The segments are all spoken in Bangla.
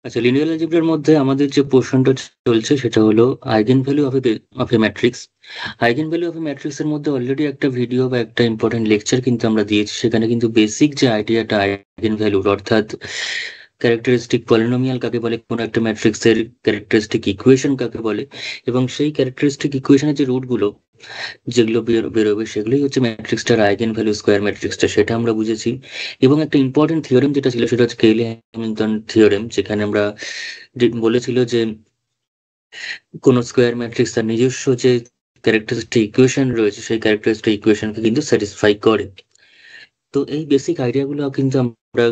আচ্ছা, লিনিয়ার অ্যালজেব্রার মধ্যে আমাদের যে পোর্শনটা চলছে সেটা হলো eigen value of A matrix. Eigen value of A matrix এর মধ্যে অলরেডি একটা ভিডিও বা একটা ইম্পর্টেন্ট লেকচার কিন্তু আমরা দিয়েছি। সেখানে কিন্তু বেসিক যে আইডিয়াটা আইগেন ভ্যালুর, অর্থাৎ ক্যারেক্টারিস্টিক পলিনোমিয়াল কাকে বলে, কোনো একটা ম্যাট্রিক্সের ক্যারেক্টারিস্টিক ইকুয়েশন কাকে বলে, এবং সেই ক্যারেক্টারিস্টিক ইকুয়েশনের যে রুটগুলো যেগুলো বেরোবে সেগুলোই হচ্ছে ম্যাট্রিক্সটার আইগেন ভ্যালু, স্কোয়ার ম্যাট্রিক্সটা, সেটা আমরা বুঝেছি। এবং একটা ইম্পর্টেন্ট থিওরেম যেটা ছিল সেটা হচ্ছে কেইলি হ্যামিল্টন থিওরেম, যেখানে আমরা বলেছিল যে কোনো স্কোয়ার ম্যাট্রিক্স তার নিজস্ব যে ক্যারেক্টারিস্টিক ইকুয়েশন রয়েছে সেই ক্যারেক্টারিস্টিক ইকুয়েশনকে কিন্তু স্যাটিসফাই করে। তো এই বেসিক আইডিয়াগুলো কিন্তু আমরা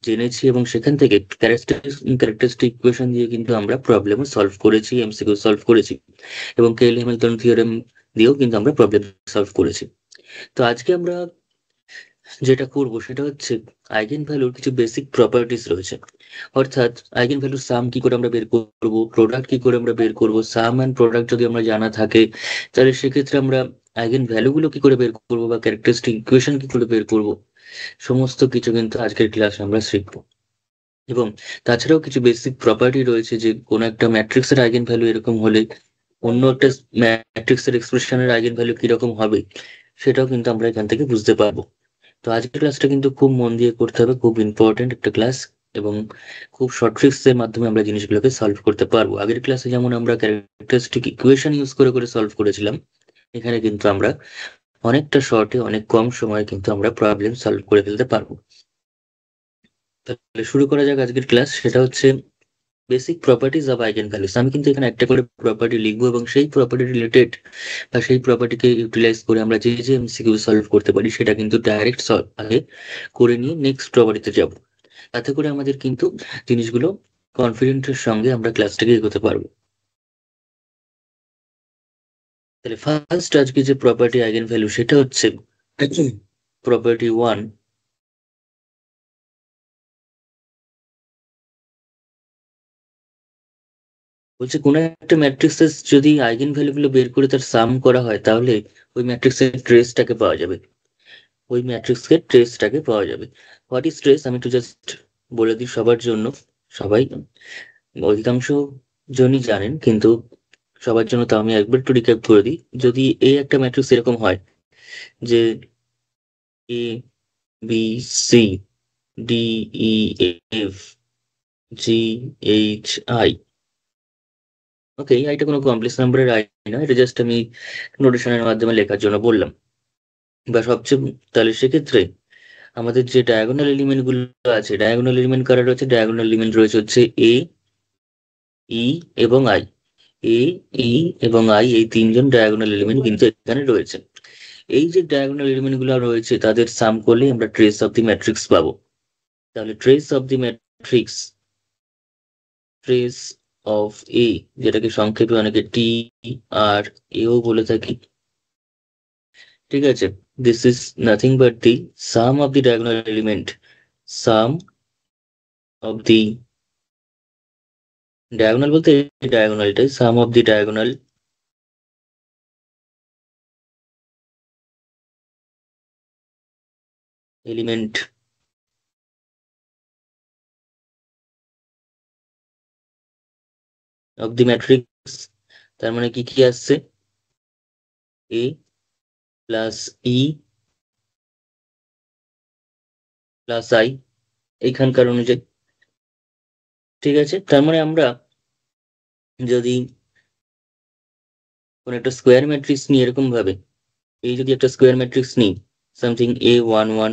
জেনেছি, এবং সেখান থেকে ক্যারেক্টারিস্টিক ইকুয়েশন দিয়ে কিন্তু আমরা প্রবলেমও সলভ করেছি, এমসিকিউ সলভ করেছি, এবং কেইলি হ্যামিল্টন থিওরেম দিয়েও কিন্তু আমরা প্রবলেম সলভ করেছি। তো আজকে আমরা যেটা করব সেটা হচ্ছে আইগেন ভ্যালুর কিছু বেসিক প্রপার্টিস রয়েছে। অর্থাৎ আইগেন ভ্যালুর সাম কি করে আমরা বের করব, প্রোডাক্ট কি করে আমরা বের করব। সাম অ্যান্ড প্রোডাক্ট যদি আমরা জানা থাকে, তাহলে সেক্ষেত্রে আমরা আইগেন ভ্যালুগুলো কি করে বের করব বা ক্যারেক্টারিস্টিক ইকুয়েশন কি করে বের করব, সমস্ত কিছু কিন্তু আজকের ক্লাসে আমরা শিখবো। এবং তাছাড়াও কিছু বেসিক প্রপার্টি রয়েছে যে কোনো একটা ম্যাট্রিক্সের আইগেন ভ্যালু এরকম হলে অন্য একটা ম্যাট্রিক্সের এক্সপ্রেশনের আইগেন ভ্যালু কিরকম হবে, সেটাও কিন্তু আমরা এখান থেকে বুঝতে পারবো। তো আজকের ক্লাসটা কিন্তু খুব মন দিয়ে করতে হবে, খুব ইম্পর্টেন্ট একটা ক্লাস, এবং খুব শর্ট ট্রিক্স এর মাধ্যমে আমরা জিনিসগুলোকে সলভ করতে পারবো। আগের ক্লাসে যেমন আমরা ক্যারেক্টারিস্টিক ইকুয়েশন ইউজ করে করে সলভ করেছিলাম, এখানে কিন্তু আমরা অনেকটা শর্টে অনেক কম সময়ে কিন্তু আমরা প্রবলেম সলভ করে ফেলতে পারবো। তাহলে শুরু করা যাক আজকের ক্লাস। সেটা হচ্ছে basic properties of eigen values. আমি কিন্তু এখানে একটা করে প্রপার্টি লিখবো, এবং সেই প্রপার্টি রিলেটেড বা সেই প্রপার্টিকে ইউটিলাইজ করে আমরা যে যে এমসিকিউ সলভ করতে পারি সেটা কিন্তু ডাইরেক্ট সলভ আগে করে নিয়ে নেক্সট প্রপার্টিতে যাব। তাতে করে আমাদের কিন্তু জিনিসগুলো কনফিডেন্টের সঙ্গে আমরা ক্লাসটাকে এগোতে পারবো। তাহলে ফার্স্ট আজকে যে প্রপার্টি আইগেন ভ্যালু সেটা হচ্ছে প্রপার্টি ওয়ান। বলছে কোনো একটা ম্যাট্রিক্সের যদি আইগেন ভ্যালুগুলো বের করে তার সাম করা হয়, তাহলে ওই ম্যাট্রিক্সের ট্রেসটাকে পাওয়া যাবে। ওই ম্যাট্রিক্সকে ট্রেসটাকে পাওয়া যাবে। হোয়াট ইজ ট্রেস, আমি একটু জাস্ট বলে দিই সবার জন্য। সবাই অধিকাংশ জনই জানেন, কিন্তু সবার জন্য তো আমি একবার একটু রিক্যাপ করে দিই। যদি এই একটা ম্যাট্রিক্স এরকম হয় যে A B C D E F G H I, okay, এই আইটা কোনো কমপ্লেক্স নাম্বারের আই না, এটা জাস্ট আমি নোটেশনের মাধ্যমে লেখার জন্য বললাম। বা সবচেয়ে, তাহলে সেক্ষেত্রে আমাদের যে ডায়াগোনাল এলিমেন্ট গুলো আছে, ডায়াগোনাল এলিমেন্ট কারা রয়েছে, ডায়াগোনাল এলিমেন্ট রয়েছে হচ্ছে এ, ই এবং আই। এ, ই এবং আই, এই তিনজন ডায়াগোনাল এলিমেন্ট কিন্তু এখানে রয়েছে। এই যে ডায়াগোনাল এলিমেন্ট গুলো রয়েছে তাদের সাম করলেই আমরা ট্রেস অফ দি ম্যাট্রিক্স পাবো। তাহলে trace of the matrix, trace of A, যেটাকে সংক্ষেপে অনেকে টি আর এও বলে থাকি, ঠিক আছে। This is nothing but the sum of the diagonal element, sum of the diagonal বলতে ডায়াগোনাল, এটাই sum of the diagonal element of the matrix. তার মানে কি কি আসছে, A plus E plus I এইখানকার অনুযায়ী, ঠিক আছে। তার মানে আমরা যদি কোন একটা স্কোয়ার ম্যাট্রিক্স নিই এরকম ভাবে, এই যদি একটা স্কোয়ার ম্যাট্রিক্স নিই, something A11,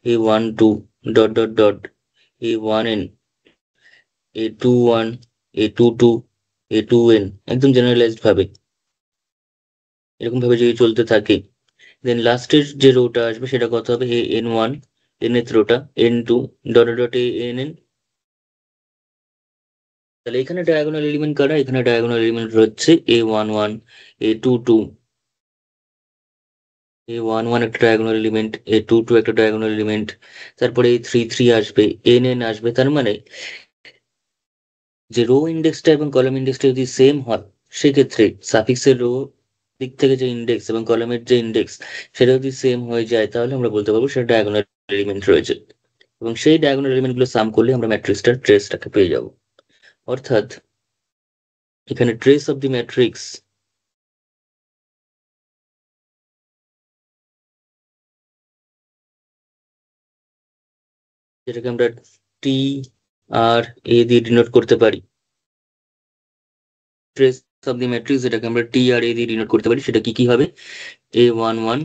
A12, dot dot dot, A1n, A21, A22, A2n, একদম জেনারেলাইজড ভাবে এরকম ভাবে যদি চলতে থাকে, দেন লাস্টের যে রোটা আসবে সেটা কত হবে, an1, nth rota n2, dot dot an। তাহলে এখানে ডায়াগোনাল এলিমেন্ট কারা, এখানে ডায়াগোনাল এলিমেন্ট হচ্ছে A11, A22, A11 একটা ডায়াগোনাল এলিমেন্ট, A22 একটা ডায়াগোনাল এলিমেন্ট, তারপরে A33 আসবে, nn আসবে। তার মানে যে রো ইন্ডেক্সটা এবং কলাম ইন্ডেক্সটা যদি সেম হয়, সেক্ষেত্রে সাফিক্সের রো দিক থেকে যে ইন্ডেক্স এবং কলামের যে ইন্ডেক্স সেটা যদি সেম হয়ে যায়, তাহলে আমরা বলতে পারবো সেটা ডায়াগোনাল এলিমেন্ট রয়েছে, এবং সেই ডায়াগোনাল এলিমেন্ট গুলো সাম করলে আমরা ম্যাট্রিক্সটার ট্রেসটাকে পেয়ে যাবো। অর্থাৎ এখানে ট্রেস অফ দি ম্যাট্রিক্স যেটাকে আমরা টি আর এ দিয়ে ডিনোট করতে পারি, ট্রেস অফ দি ম্যাট্রিক্স যেটাকে আমরা টি আর এ দিয়ে ডিনোট করতে পারি, সেটা কি কি হবে? A11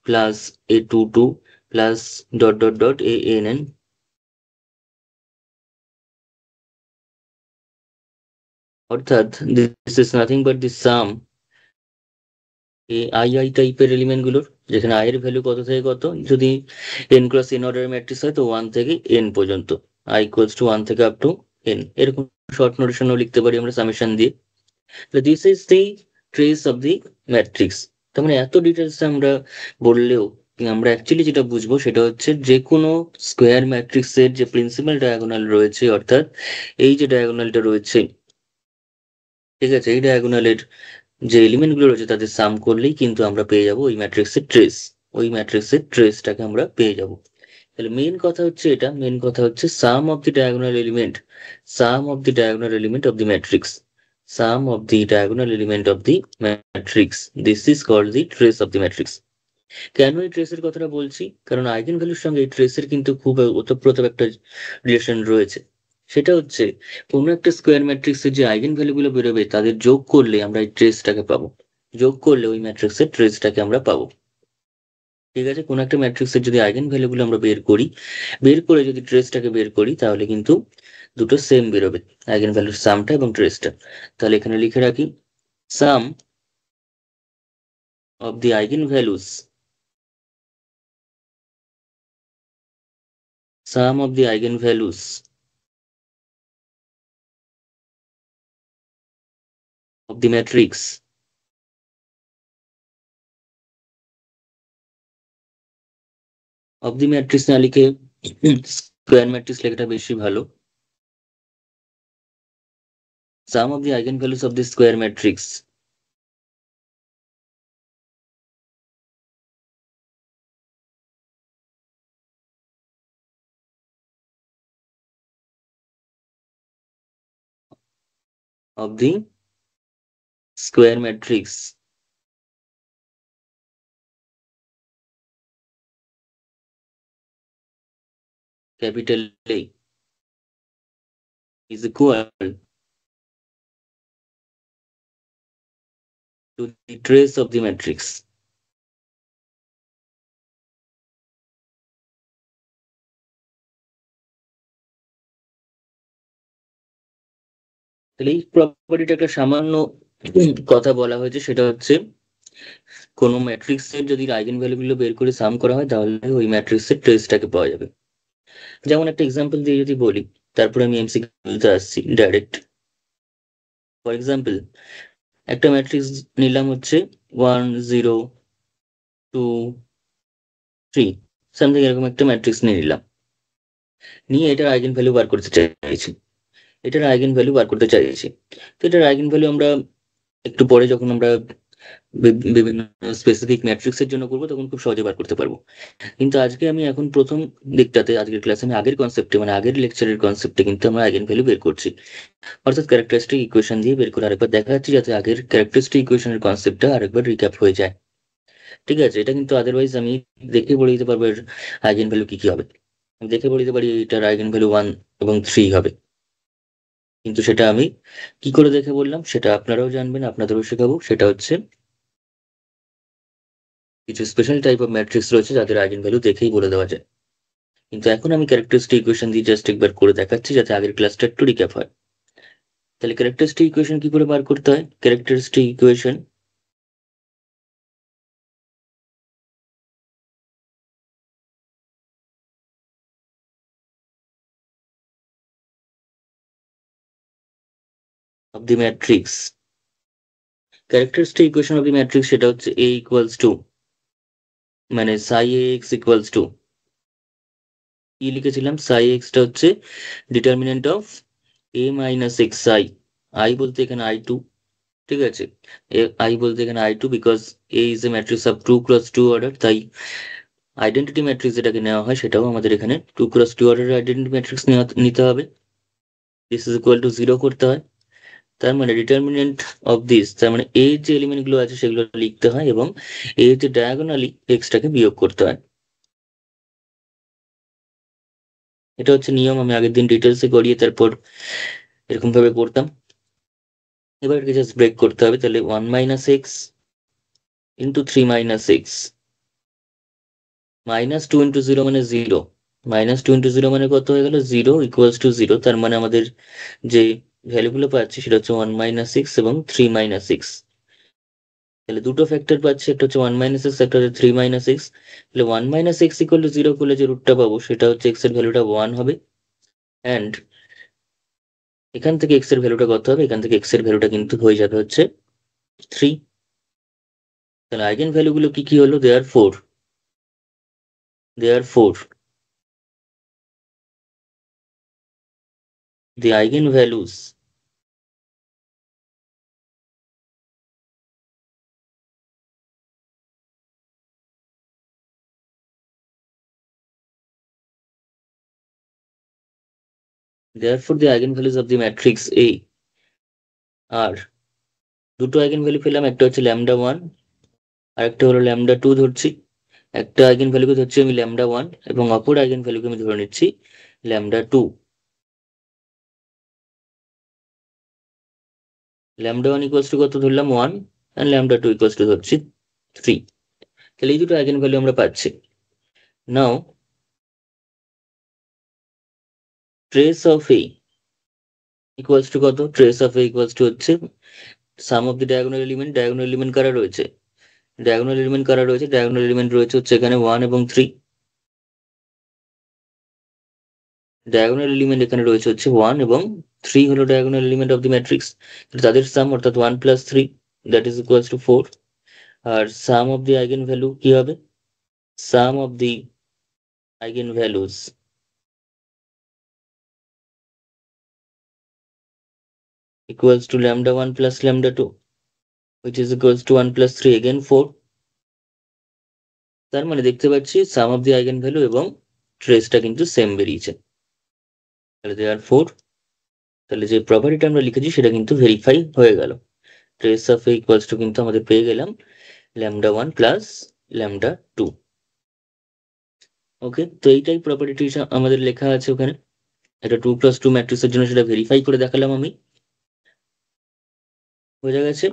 plus A22 plus dot dot dot ANN, অর্থাৎ this is nothing but the some I টাইপের এলিমেন্ট গুলোর, যেখানে আই এর ভ্যালু কত থেকে কত, যদি n ক্রস n অর্ডারের ম্যাট্রিক্স হয় তো 1 থেকে n পর্যন্ত, i ইকুয়ালস টু 1 থেকে আপ টু n, এরকম শর্ট নোটেশনও লিখতে পারি আমরা সামেশন দিয়ে। This is the trace of the matrix. তার মানে এত ডিটেলস আমরা বললেও আমরা অ্যাকচুয়ালি যেটা বুঝবো সেটা হচ্ছে যে কোনো স্কোয়ার ম্যাট্রিক্সের যে প্রিন্সিপাল ডায়াগোনাল রয়েছে, অর্থাৎ এই যে ডায়াগোনালটা রয়েছে, ঠিক আছে, এই ডায়াগোনালের যে এলিমেন্ট গুলো রয়েছে তাদের সাম করলেই কিন্তু আমরা পেয়ে যাব ওই ম্যাট্রিক্সের ট্রেস, ওই ম্যাট্রিক্সের ট্রেসটাকে আমরা পেয়ে যাব। তাহলে মেইন কথা হচ্ছে এটা, মেইন কথা হচ্ছে sum of the diagonal element, sum of the diagonal element of the matrix, sum of the diagonal element of the matrix, this is called the trace of the matrix। কেন এই ট্রেসের কথাটা বলছি? কারণ আইগেন ভ্যালুর সঙ্গে এই ট্রেসের কিন্তু খুব ওতপ্রোত একটা রিলেশন রয়েছে। সেটা হচ্ছে কোনো একটা স্কোয়ার ম্যাট্রিক্সের যে আইগেন ভ্যালুগুলো বেরোবে তাদের যোগ করলে আমরা এই ট্রেসটাকে পাবো, যোগ করলে ওই ম্যাট্রিক্সের ট্রেসটাকে আমরা পাবো। ঠিক আছে, কোনো একটা ম্যাট্রিক্সের যদি আইগেন ভ্যালুগুলো আমরা বের করি, বের করে যদি ট্রেসটাকে বের করি, তাহলে কিন্তু দুটো সেম বেরোবে, আইগেন ভ্যালুর সামটা এবং ট্রেসটা। তাহলে এখানে লিখে রাখি, সাম of the eigenvalues, sum of the eigenvalues of the matrix of the matrix না লিখে স্কোয়ার ম্যাট্রিক্স লেখাটা বেশি ভালো। sum of the eigenvalues of the square matrix, of the square matrix capital A is equal to the trace of the matrix। তাহলে এই প্রপার্টিটা একটা সামান্য কথা বলা হয়েছে, সেটা হচ্ছে কোনো ম্যাট্রিক্সের যদি আইগেন ভ্যালুগুলো বের করে সাম করা হয় তাহলে ওই ম্যাট্রিক্সের ট্রেসটাকে পাওয়া যাবে। যেমন একটা এক্সাম্পল দিয়ে যদি বলি, তারপরে আমি এমসিকিউতে আসছি ডাইরেক্ট। ফর এক্সাম্পল, একটা ম্যাট্রিক্স নিলাম হচ্ছে 1 0 2 3 সামথিং, এরকম একটা ম্যাট্রিক্স নিয়ে নিলাম, নিয়ে এটার আইগেন ভ্যালু বার করতে চাইছি, এটার আইগেন ভ্যালু বার করতে চাইছি। তো এটার আইগেন ভ্যালু আমরা একটু পরে যখন আমরা বিভিন্ন স্পেসিফিক ম্যাট্রিক্সের জন্য করবো তখন খুব সহজে বার করতে পারবো। কিন্তু আজকে আমি এখন প্রথম দিকটাতে, আজকের ক্লাসে আমি আগের কনসেপ্টে মানে আগের লেকচারের কনসেপ্টে কিন্তু আমরা আইগেন ভ্যালু বের করছি, অর্থাৎ ক্যারেক্টারিস্টিক ইকুয়েশন দিয়ে বের করে আরেকবার দেখা যাচ্ছে, যাতে আগের ক্যারেক্টারিস্টিক ইকুয়েশনের কনসেপ্টটা আরেকবার রিক্যাপ হয়ে যায়। ঠিক আছে, এটা কিন্তু আদারওয়াইজ আমি দেখে বলে দিতে পারবো এর আইগেন ভ্যালু কি কি হবে, আমি দেখে বলে দিতে পারি এটার আইগেন ভ্যালু 1 এবং 3 হবে, কিন্তু সেটা আমি কি করে দেখে বললাম সেটা আপনারাও জানবেন, আপনাদেরও শেখাবো। সেটা হচ্ছে কিছু স্পেশাল টাইপ অফ ম্যাট্রিক্স রয়েছে যাদের আইগেন ভ্যালু দেখেই বলে দেওয়া যায়, কিন্তু এখন আমি ক্যারেক্টারিস্টিক ইকুয়েশন দিয়ে জাস্ট একবার করে দেখাচ্ছি যাতে আগের ক্লাসটা একটু রিক্যাপ হয়। তাহলে ক্যারেক্টারিস্টিক ইকুয়েশন কি করে বার করতে হয়? Characteristic equation of the matrix, characteristic equation of the matrix সেটা হচ্ছে a ইকুয়ালস টু, মানে সাই এক্স ইকুয়ালস টু, কি লিখেছিলাম, সাই এক্সটা হচ্ছে determinant of a minus x I, I বলতে এখানে I2, ঠিক আছে, আই বলতে এখানে I2 because A is A matrix of 2 × 2 order, তাই আইডেন্টিটি ম্যাট্রিক্স যেটাকে নেওয়া হয় সেটাও আমাদের এখানে 2 × 2 অর্ডারের আইডেন্টিটি ম্যাট্রিক্স নিতে হবে। দিস ইজ ইকুয়াল টু 0 করতে হয়। তার মানে ডিটারমিনেন্ট অফ দিস, তার মানে এর যে এলিমেন্ট গুলো আছে সেগুলো লিখতে হয় এবং এর যে ডায়াগোনালি এক্সটাকে বিয়োগ করতে হয়। এটা হচ্ছে নিয়ম, আমি আগের দিন ডিটেলসে করিয়ে তারপর এরকম ভাবে করতাম। এবার এটাকে জাস্ট ব্রেক করতে হবে, তাহলে 1 minus X into 3 minus x, minus 2 into 0 মানে 0, মাইনাস 2 ইন্টু 0 মানে কত হয়ে গেল, 0 ইকুয়ালস টু 0। তার মানে আমাদের যে ভ্যালুগুলো পাচ্ছি সেটা হচ্ছে 1 মাইনাস সিক্স এবং 3 মাইনাস সিক্স। তাহলে দুটো ফ্যাক্টর পাচ্ছি, একটা হচ্ছে 1 মাইনাস এক্স, একটা হচ্ছে 3 মাইনাস এক্স। তাহলে 1 মাইনাস এক্স ইকুয়াল টু 0 করলে যে রুটটা পাবো সেটা হচ্ছে এক্স এর ভ্যালুটা 1 হবে, অ্যান্ড এখান থেকে এক্স এর ভ্যালুটা কত হবে, এখান থেকে এক্স এর ভ্যালুটা কিন্তু হয়ে যাবে হচ্ছে 3। তাহলে আইগেন ভ্যালুগুলো কি কি হলো, therefore the eigenvalues therefore the eigenvalues of the matrix A আর দুটো আইগেন ভ্যালু পেলাম, একটা হচ্ছে ল্যামডা ওয়ান আর একটা হলো ল্যামডা টু ধরছি। একটা আইগেন ভ্যালুকে ধরছি আমি ল্যামডা ওয়ান এবং অপর আইগেন ভ্যালুকে আমি ধরে নিচ্ছি lambda two. Lambda one equals to কত ধরলাম, one, and lambda two equals to ধরছি 3। তাহলে এই দুটো আইগেন ভ্যালু আমরা পাচ্ছি। Now trace of A equals to কত, trace of A equals to হচ্ছে sum of the diagonal element. Diagonal element কারা রয়েছে, ডায়াগোনাল এলিমেন্ট রয়েছে হচ্ছে এখানে 1 এবং 3। ডায়াগোনাল এলিমেন্ট এখানে রয়েছে হচ্ছে 1 এবং 3 হলো diagonal element of the matrix. তাদের সাম অর্থাৎ 1 plus 3 that is equals to 4। আর sum of the eigenvalue কি হবে, sum of the eigenvalues equals to lambda 1 plus lambda 2 which is equals to 1 plus 3 again 4। তার মানে দেখতে পাচ্ছি সাম অফ দি আইগেন ভ্যালু এবং ট্রেসটা কিন্তু সেম বেরিয়েছে। তাহলে দেয়ার ফোর, তাহলে যে প্রপার্টিটা আমরা লিখেছি সেটা কিন্তু ভেরিফাই হয়ে গেল। Trace of A equals to কিন্তু আমাদের পেয়ে গেলাম lambda one plus lambda two. Okay, তো এইটাই প্রপার্টিটি আমাদের লেখা আছে ওখানে। এটা 2+2 ম্যাট্রিক্সের জন্য সেটা ভেরিফাই করে দেখালাম আমি, বোঝা গেছে।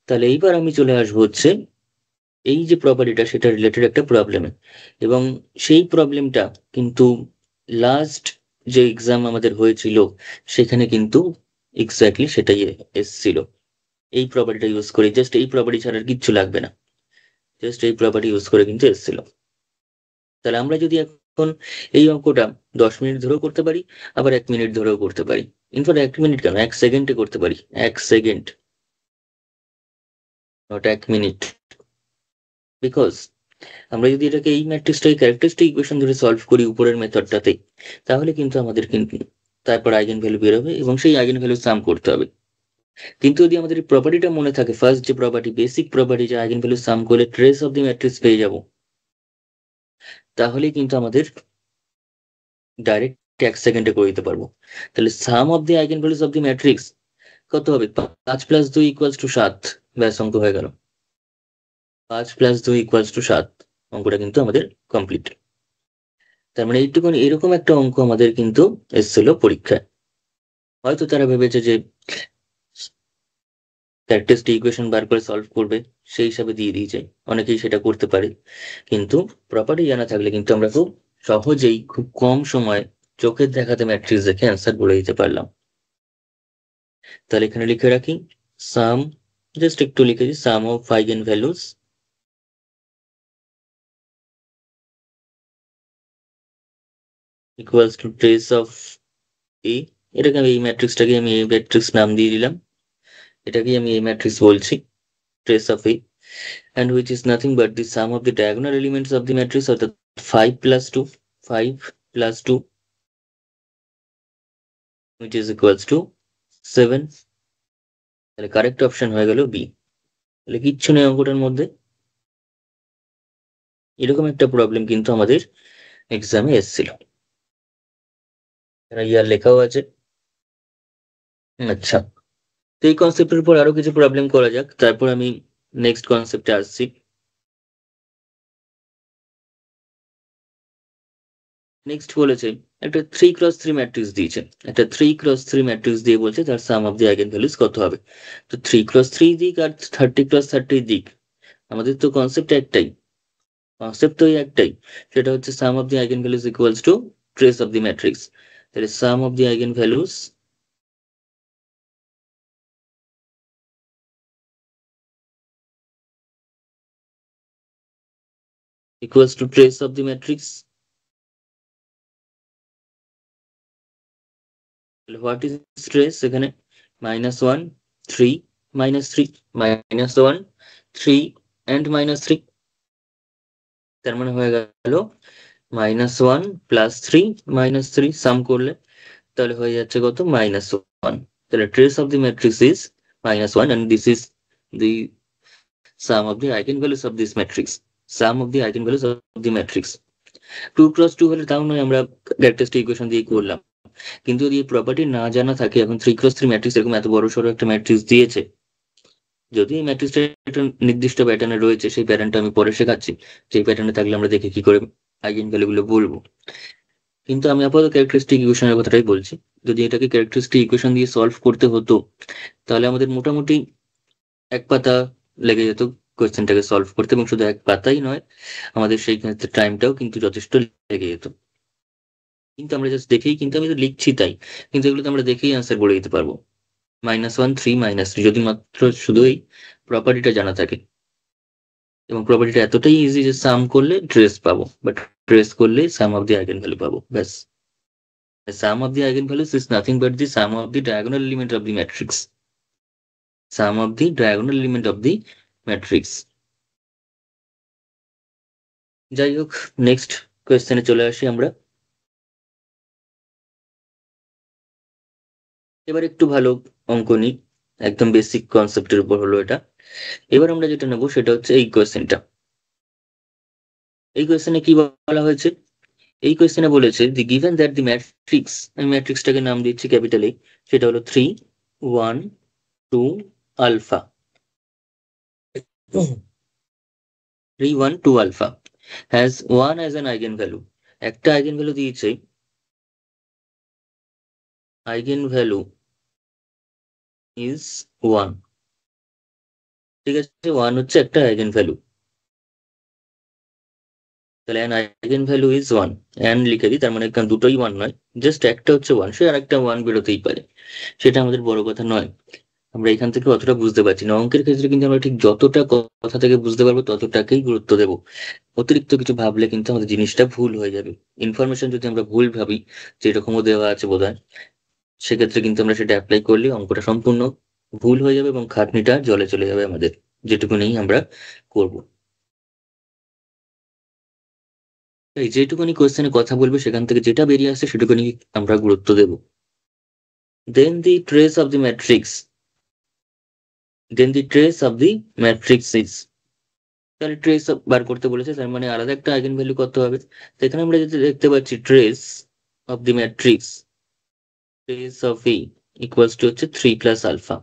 তাহলে এইবার আমি চলে আসবো হচ্ছে এই যে প্রপার্টিটা সেটা রিলেটেড একটা প্রবলেমে, এবং সেই প্রবলেমটা কিন্তু লাস্ট যে এক্সাম আমাদের হয়েছিল সেখানে কিন্তু এক্স্যাক্টলি সেটাই এসছিল। এই প্রপার্টিটা ইউজ করে, জাস্ট এই প্রপার্টি ছাড়া আর কিচ্ছু লাগবে না, জাস্ট এই প্রপার্টি ইউজ করে কিন্তু এসছিল। তাহলে আমরা যদি এখন এই অঙ্কটা 10 মিনিট ধরেও করতে পারি, আবার 1 মিনিট ধরেও করতে পারি, ইনফ্যাক্ট 1 মিনিট কেন, 1 সেকেন্ডে করতে পারি, 1 সেকেন্ড, নট 1 মিনিট। বিকজ আমরা যদি এটাকে এই ম্যাট্রিক্সটাকে ক্যারেক্টারিস্টিক ইকুয়েশন ধরে সলভ করি উপরের মেথডটাতে, তাহলে কিন্তু আমাদের কিন্তু তারপর আইগেন ভ্যালু বেরোবে এবং সেই আইগেন ভ্যালু সাম করতে হবে। কিন্তু যদি আমাদের এই প্রপার্টিটা মনে থাকে, ফার্স্ট যে প্রপার্টি, বেসিক প্রপার্টি, যে আইগেন ভ্যালু সাম করলে ট্রেস অফ দি ম্যাট্রিক্স পেয়ে যাব, তাহলেই কিন্তু আমাদের ডাইরেক্ট 1 সেকেন্ডে করে দিতে পারবো। তাহলে sum of the eigenvalues of the matrix কত হবে, 5+2 ইকুয়ালস টু 7। ব্যাস, অঙ্ক হয়ে গেল, 5+2 ইকুয়ালস টু 7। অঙ্কটা কিন্তু আমাদের কমপ্লিট। তার মানে এইটুকুনি, এরকম একটা অঙ্ক আমাদের কিন্তু এসেছিল পরীক্ষায়। হয়তো তারা ভেবেছে যে ক্যারেক্টারিস্টিক ইকুয়েশন বার করে সলভ করবে, সেই হিসাবে দিয়ে দিয়েছে, অনেকেই সেটা করতে পারে। কিন্তু প্রপার্টি জানা থাকলে কিন্তু আমরা খুব সহজেই খুব কম সময় চোখের দেখাতে ম্যাট্রিক্স দেখে অ্যান্সার বলে দিতে পারলাম। তাহলে এখানে লিখে রাখি, সাম, জাস্ট একটু লিখেছি, sum of eigenvalues equals to trace of A. এটাকে আমি এই ম্যাট্রিক্সটাকে আমি এই ম্যাট্রিক্স নাম দিয়ে দিলাম, এটাকেই আমি এই ম্যাট্রিক্স বলছি, trace of A, and which is nothing but the sum of the diagonal elements of the matrix, অর্থাৎ 5+2, 5+2 which is equals to 7। তাহলে কারেক্ট অপশন হয়ে গেল বি। তাহলে কিচ্ছু নেই অঙ্কটার মধ্যে। এরকম একটা প্রবলেম কিন্তু আমাদের এক্সামে এসেছিল, ইয়ার লেখাও আছে। আচ্ছা, তো এই কনসেপ্টের উপর আরো কিছু প্রবলেম করা যাক, তারপর আমি নেক্সট কনসেপ্টে আসছি। নেক্সট বলেছে একটা 3x3 ম্যাট্রিক্স দিয়েছে, একটা 3x3 ম্যাট্রিক্স দিয়ে বলছে তার সাম অফ দি আইগেন ভ্যালুস কত হবে। তো 3x3 দিক আর 30x30 দিক, আমাদের তো কনসেপ্ট একটাই, কনসেপ্ট তো একটাই, সেটা হচ্ছে sum of the eigenvalues equals to trace of the matrix. তাহলে sum of the eigenvalues equals to trace of the matrix. তাহলে হোয়াট ইজ ট্রেস এখানে? -1, 3, -3, -1, 3 অ্যান্ড -3। তার মানে হয়ে গেল -1 +3 -3 সাম করলে তাহলে হয়ে যাচ্ছে কত? -1। তাহলে trace of the matrix is -1 and this is the sum of the eigenvalues of this matrix, sum of the eigenvalues of the matrix। 2x2 হলে তাও নয় আমরা ক্যারেক্টারিস্টিক ইকুয়েশন দিয়ে করলাম, কিন্তু যদি এই প্রপার্টি না জানা থাকে, এখন 3x3 ম্যাট্রিক্স এরকম এত বড় সড়ো একটা ম্যাট্রিক্স দিয়েছে, যদি এই ম্যাট্রিক্সটা একটা নির্দিষ্ট প্যাটার্নে রয়েছে, সেই প্যাটার্নটা আমি পরে শেখাচ্ছি, সেই প্যাটার্নে থাকলে আমরা দেখে কি করে আইগেন ভ্যালু গুলো বলবো। কিন্তু আমি আপাতত ক্যারেক্টারিস্টিক ইকুয়েশনের কথাটাই বলছি। যদি এটাকে ক্যারেক্টারিস্টিক ইকুয়েশন দিয়ে সলভ করতে হতো, তাহলে আমাদের মোটামুটি এক পাতা লেগে যেত কোয়েশ্চেনটাকে সলভ করতে, এবং শুধু এক পাতাই নয়, আমাদের সেই ক্ষেত্রে টাইমটাও কিন্তু যথেষ্ট লেগে যেত। কিন্তু আমরা জাস্ট দেখেই, কিন্তু আমি তো লিখছি তাই, কিন্তু এগুলো তো আমরা দেখেই আনসার বলে দিতে পারবো। -1, 3, -3 যদি মাত্র শুধু এই প্রপার্টিটা জানা থাকে, এবং প্রপার্টিটা এতটাই ইজি যে সাম করলে ট্রেস পাবো, বাট ট্রেস করলে সাম অফ দি আইগেন ভ্যালু পাবো, ব্যাস। The sum of the eigenvalues is nothing but the sum of the diagonal element of the matrix. Sum of the diagonal element of the matrix. যাই হোক, নেক্সট কোয়েশ্চেনে চলে আসি আমরা। এবার একটু ভালো অঙ্ক নিই, একদম বেসিক কনসেপ্টের উপর হলো এটা। এবার আমরা যেটা নেবো সেটা হচ্ছে এই কোয়েশ্চেনটা। এই কোয়েশ্চেনে কি বলা হয়েছে? এই কোয়েশ্চেনে বলেছে the given that the matrix, আমি ম্যাট্রিক্সটাকে নাম দিচ্ছি ক্যাপিটাল এ, সেটা হলো 3, 1, 2, alpha. 3, 1, 2 alpha has 1 as an eigenvalue, একটা eigenvalue দিয়েছে, eigenvalue is 1। ঠিক আছে, 1 হচ্ছে একটা eigenvalue, তাহলে an eigenvalue is 1, and লিখে দিই, তার মানে এখানে দুটোই 1 নয়, জাস্ট একটা হচ্ছে 1, সে আর একটা 1 বেরোতেই পারে, সেটা আমাদের বড় কথা নয়। আমরা এখান থেকে অতটা বুঝতে পারছি না, অঙ্কের ক্ষেত্রে কিন্তু আমরা ঠিক যতটা কথা থেকে বুঝতে পারবো ততটাকেই গুরুত্ব দেবো। অতিরিক্ত কিছু ভাবলে কিন্তু আমাদের জিনিসটা ভুল হয়ে যাবে। ইনফরমেশন যদি আমরা ভুল ভাবি, যে এরকমও দেওয়া আছে বোধহয়, সেক্ষেত্রে কিন্তু আমরা সেটা অ্যাপ্লাই করলে অঙ্কটা সম্পূর্ণ ভুল হয়ে যাবে এবং খাটনিটা জলে চলে যাবে আমাদের, যেটুকুনি আমরা করব। তাই যেটুকুনি কোয়েশ্চেনে কথা বলবে সেখান থেকে যেটা বেরিয়ে আসে সেটুকুনি আমরা গুরুত্ব দেব। Then the trace of the matrix, then the trace of the matrix is, তাহলে ট্রেস বার করতে বলেছে, তার মানে আলাদা একটা আইগেন ভ্যালু কত হবে। তো এখানে আমরা যেটা দেখতে পাচ্ছি, trace of the matrix, trace of E equals to হচ্ছে 3 + আলফা,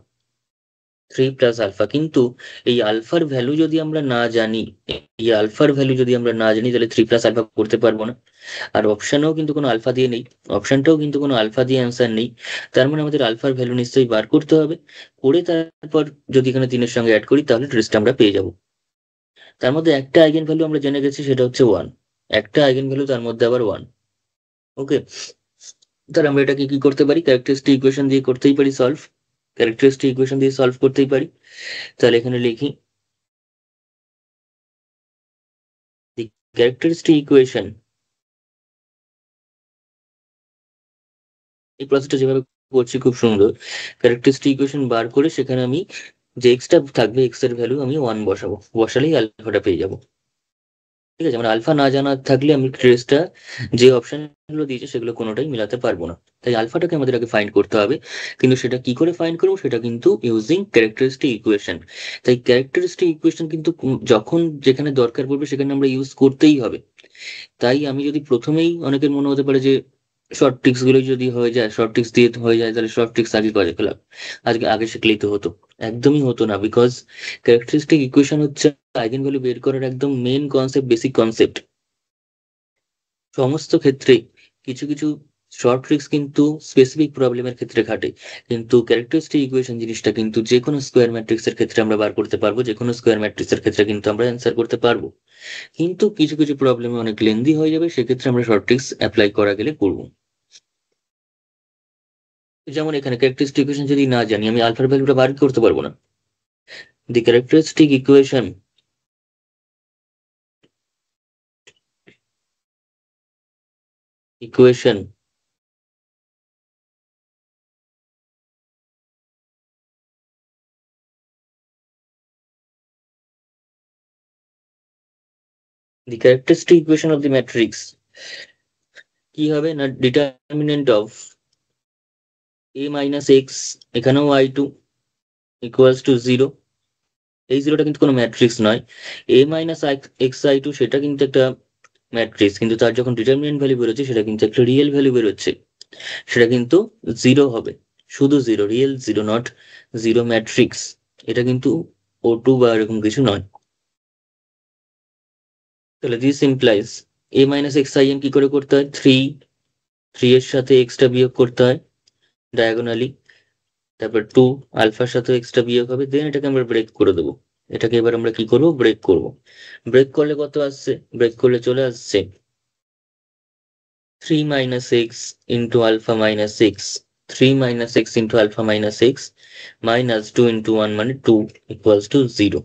3 + আলফা। কিন্তু এই আলফার ভ্যালু যদি আমরা না জানি, এই আলফার ভ্যালু যদি আমরা না জানি, তাহলে 3 + আলফা করতে পারবো না। আর অপশনেও কিন্তু কোনো আলফা দিয়ে নেই, অপশনটাও কিন্তু কোনো আলফা দিয়ে অ্যান্সার নেই। তার মানে আমাদের আলফার ভ্যালু নিশ্চয়ই বার করতে হবে, করে তারপর যদি এখানে 3-এর সঙ্গে অ্যাড করি তাহলে ট্রেসটা আমরা পেয়ে যাব। তার মধ্যে একটা আইগেন ভ্যালু আমরা জেনে গেছি, সেটা হচ্ছে 1, একটা আইগেন ভ্যালু, তার মধ্যে আবার 1। ওকে, তাহলে আমরা এটাকে কি করতে পারি? ক্যারেক্টারিস্টিক ইকুয়েশন দিয়ে করতেই পারি সলভ, ক্যারেক্টারিস্টিক ইকুয়েশন দিয়ে সলভ করতেই পারি। তাহলে এখানে লিখি দি ক্যারেক্টারিস্টিক ইকুয়েশন, এই প্রসেসটা যেভাবে করছি খুব সুন্দর। ক্যারেক্টারিস্টিক ইকুয়েশন বার করে সেখানে আমি যে এক্সটা থাকবে, এক্স এর ভ্যালু আমি 1 বসাবো, বসালেই আলফাটা পেয়ে যাবো। ঠিক আছে, মানে আলফা না জানা থাকলে আমি ট্রেসটা যে অপশন গুলো দিয়েছে সেগুলো কোনোটাই মিলাতে পারবো না। তাই আলফাটাকে আমাদের আগে ফাইন্ড করতে হবে, কিন্তু সেটা কি করে ফাইন্ড করবো, সেটা কিন্তু ইউজিং ক্যারেক্টারিস্টিক ইকুয়েশন। তাই ক্যারেক্টারিস্টিক ইকুয়েশন কিন্তু যখন যেখানে দরকার পড়বে সেখানে আমরা ইউজ করতেই হবে। তাই আমি যদি প্রথমেই, অনেকের মনে হতে পারে যে শর্ট ট্রিক্স গুলো যদি হয়ে যায়, শর্ট ট্রিক্স দিয়ে হয়ে যায়, তাহলে শর্ট ট্রিক্স আগে করে ফেলা, আগে শিখলেই তো হতো। একদমই হতো না, বিকজ ক্যারেক্টারিস্টিক ইকুয়েশন হচ্ছে আইগেন ভ্যালু বের করার একদম মেন কনসেপ্ট, বেসিক কনসেপ্ট। সমস্ত ক্ষেত্রেই কিছু কিছু শর্ট ট্রিক্স কিন্তু স্পেসিফিক প্রবলেমের ক্ষেত্রে খাটে, কিন্তু ক্যারেক্টারিস্টিক ইকুয়েশন জিনিসটা কিন্তু যে কোনো স্কোয়ার ম্যাট্রিক্সের ক্ষেত্রে আমরা বার করতে পারবো, যে কোনো স্কোয়ার ম্যাট্রিক্সের ক্ষেত্রে কিন্তু আমরা অ্যান্সার করতে পারবো। কিন্তু কিছু কিছু প্রবলেমে অনেক লেন্দি হয়ে যাবে, সেক্ষেত্রে আমরা শর্ট ট্রিক্স অ্যাপ্লাই করা গেলে করবো। যেমন এখানে ক্যারেক্টারিস্টিক ইকুয়েশন যদি না জানি, আমি আলফার ভ্যালুটা বার করতে পারবো না। The characteristic equation the characteristic equation of the matrix কি হবে না, determinant of a minus x, এখানেও i2 ইকুয়ালস টু জিরো। এই জিরোটা কিন্তু কোনো ম্যাট্রিক্স নয়। a মাইনাস এক্স i2 সেটা কিন্তু একটা ম্যাট্রিক্স, কিন্তু তার যখন ডিটারমিনেন্ট ভ্যালু বেরোচ্ছে সেটা কিন্তু একটা রিয়েল ভ্যালু বেরোচ্ছে, সেটা কিন্তু জিরো হবে, শুধু zero, real zero, not zero matrix. এটা কিন্তু O2 বা এরকম কিছু নয়। তাহলে this implies a minus x I N কি করে করতে হয়, থ্রি এর সাথে এক্সটা বিয়োগ করতে হয় ডায়াগোনালি, তারপর টু, আলফার সাথে এক্সটা বিয়োগ হবে, দেন এটাকে আমরা ব্রেক করে দেবো। এটাকে এবার আমরা কি করবো, ব্রেক করব। ব্রেক করলে কত আসছে, ব্রেক করলে চলে আসছে three minus X into alpha minus six, three minus X into alpha minus six minus two into one মানে টু ইকুয়ালস টু জিরো।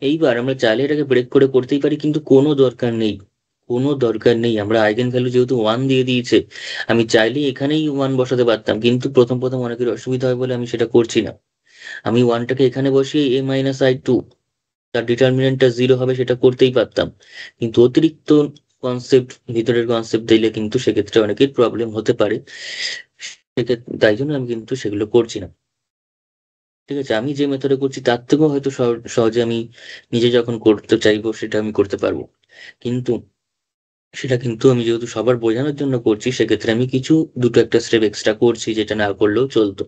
এইবার আমরা চাইলে এটাকে ব্রেক করে করতেই পারি, কিন্তু কোনো দরকার নেই, কোনো দরকার নেই। আমরা আইগেন ভ্যালু যেহেতু ওয়ান দিয়ে দিয়েছে, আমি চাইলে এখানেই ওয়ান বসাতে পারতাম, কিন্তু প্রথম প্রথম অনেকের অসুবিধা হয় বলে আমি সেটা করছি না। আমি ওয়ানটাকে এখানে বসিয়ে a মাইনাস i2, তার ডিটারমিনেন্টটা জিরো হবে, সেটা করতেই পারতাম, কিন্তু অতিরিক্ত কনসেপ্ট, ভিতরের কনসেপ্ট দিলে কিন্তু সেক্ষেত্রে অনেকের প্রবলেম হতে পারে, সেক্ষেত্রে তাই জন্য আমি কিন্তু সেগুলো করছি না। ঠিক আছে, আমি যে মেথডে করছি তার থেকেও হয়তো সহজে আমি নিজে যখন করতে চাইবো সেটা আমি করতে পারবো, কিন্তু সেটা কিন্তু আমি যেহেতু সবার বোঝানোর জন্য করছি, সেক্ষেত্রে আমি কিছু দুটো একটা স্টেপ এক্সট্রা করছি, যেটা না করলেও চলতো,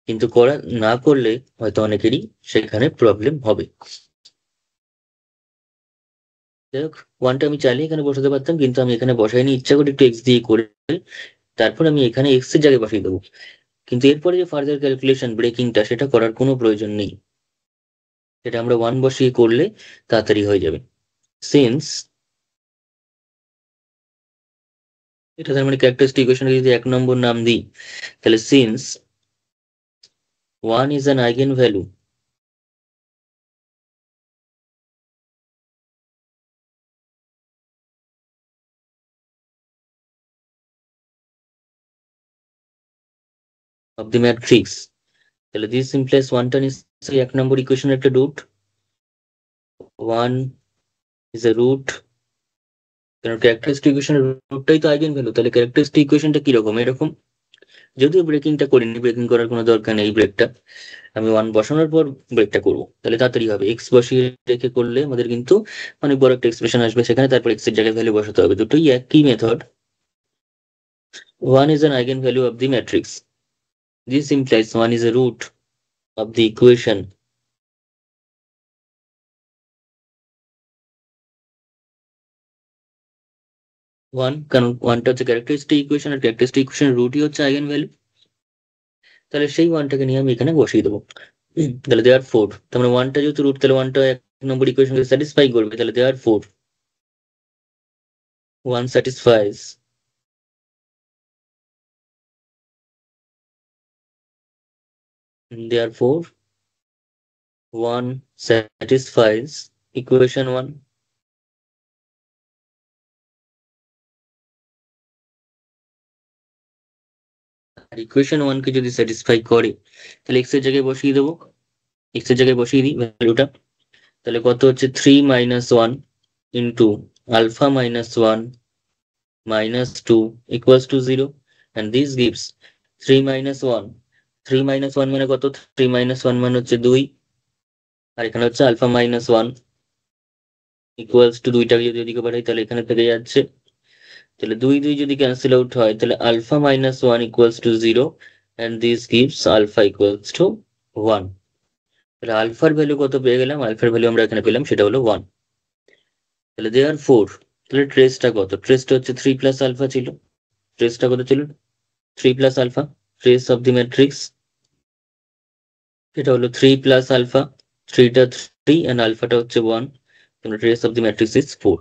কিন্তু করা না করলে হয়তো অনেকেরই সেখানে প্রবলেম হবে। যাই হোক, ওয়ানটা আমি চাইলে এখানে বসাতে পারতাম, কিন্তু আমি এখানে বসাইনি, ইচ্ছা করে একটু এক্স দিয়ে করে তারপর আমি এখানে এক্স এর জায়গায় বসিয়ে দেবো। কিন্তু এরপরে যে ফার্দার ক্যালকুলেশন ব্রেকিংটা, সেটা করার কোনো প্রয়োজন নেই, সেটা আমরা ওয়ান বসিয়ে করলে তাড়াতাড়ি হয়ে যাবে। সিন্স এটা তার মানে ক্যারেক্টারিস্টিক ইকুয়েশনকে যদি এক নম্বর নাম দিই, তাহলে since one is an eigen value of the matrix, তাহলে দিস ইমপ্লাইজ ওয়ানটা নিশ্চয়ই এক নম্বর ইকুয়েশনের একটা root, one is a root, কারণ ক্যারেক্টারিস্টিক ইকুয়েশনের রুটটাই তো আইগেন ভ্যালু, তাহলে ক্যারেক্টারিস্টিক ইকুয়েশনটা কিরকম, এরকম। যদিও ব্রেকিংটা করিনি, ব্রেকিং করার কোনো দরকার নেই, ব্রেকটা আমি ওয়ান বসানোর পর ব্রেকটা করবো, তাহলে তাড়াতাড়ি হবে। এক্স বসিয়ে রেখে করলে আমাদের কিন্তু অনেক বড় একটা এক্সপ্রেশন আসবে সেখানে, তারপর এক্স এর জায়গায় ভ্যালু বসাতে হবে, দুটোই একই method. One is an eigen value of the matrix, this implies one is a root of the equation, one, কারণ ওয়ানটা হচ্ছে ক্যারেক্টারিস্টিক ইকুয়েশন, আর ক্যারেক্টারিস্টিক ইকুয়েশনের রুটই হচ্ছে আইগেন ভ্যালু, তাহলে সেই ওয়ানটাকে নিয়ে আমি এখানে বসিয়ে দেবো। তাহলে দেয়ার ফোর, তার মানে ওয়ানটা যেহেতু রুট, তাহলে ওয়ানটা এক নম্বর ইকুয়েশনকে স্যাটিসফাই করবে, তাহলে therefore one satisfies, therefore one satisfies equation one. আর ইকুয়েশন ওয়ান কে যদি স্যাটিসফাই করে, তাহলে এক্স এর জায়গায় বসিয়ে দেবো, এক্স এর জায়গায় বসিয়ে দিই ভ্যালুটা, তাহলে কত হচ্ছে three minus one into alpha minus one minus two equals to zero, and this gives three minus one, three minus one মানে কত, থ্রি মাইনাস ওয়ান মানে হচ্ছে দুই, আর এখানে হচ্ছে alpha minus one equals to দুইটাকে যদি ওদিকে পাঠাই তাহলে এখানে থেকে যাচ্ছে তাহলে 2 যদি ক্যান্সেল আউট হয় তাহলে alpha minus 1 equals to 0 and this gives alpha equals to 1। তাহলে আলফার ভ্যালু কত পেয়ে গেলাম? আলফার ভ্যালু আমরা এখানে পেলাম, সেটা হলো 1। তাহলে দেয়ার ফোর, তাহলে ট্রেসটা কত? ট্রেসটা হচ্ছে 3 প্লাস আলফা ছিল। ট্রেসটা কত ছিল? 3 plus alpha. Trace of the matrix এটা হলো 3 প্লাস আলফা। 3টা 3 অ্যান্ড আলফাটা হচ্ছে 1। তাহলে trace of the matrix is 4।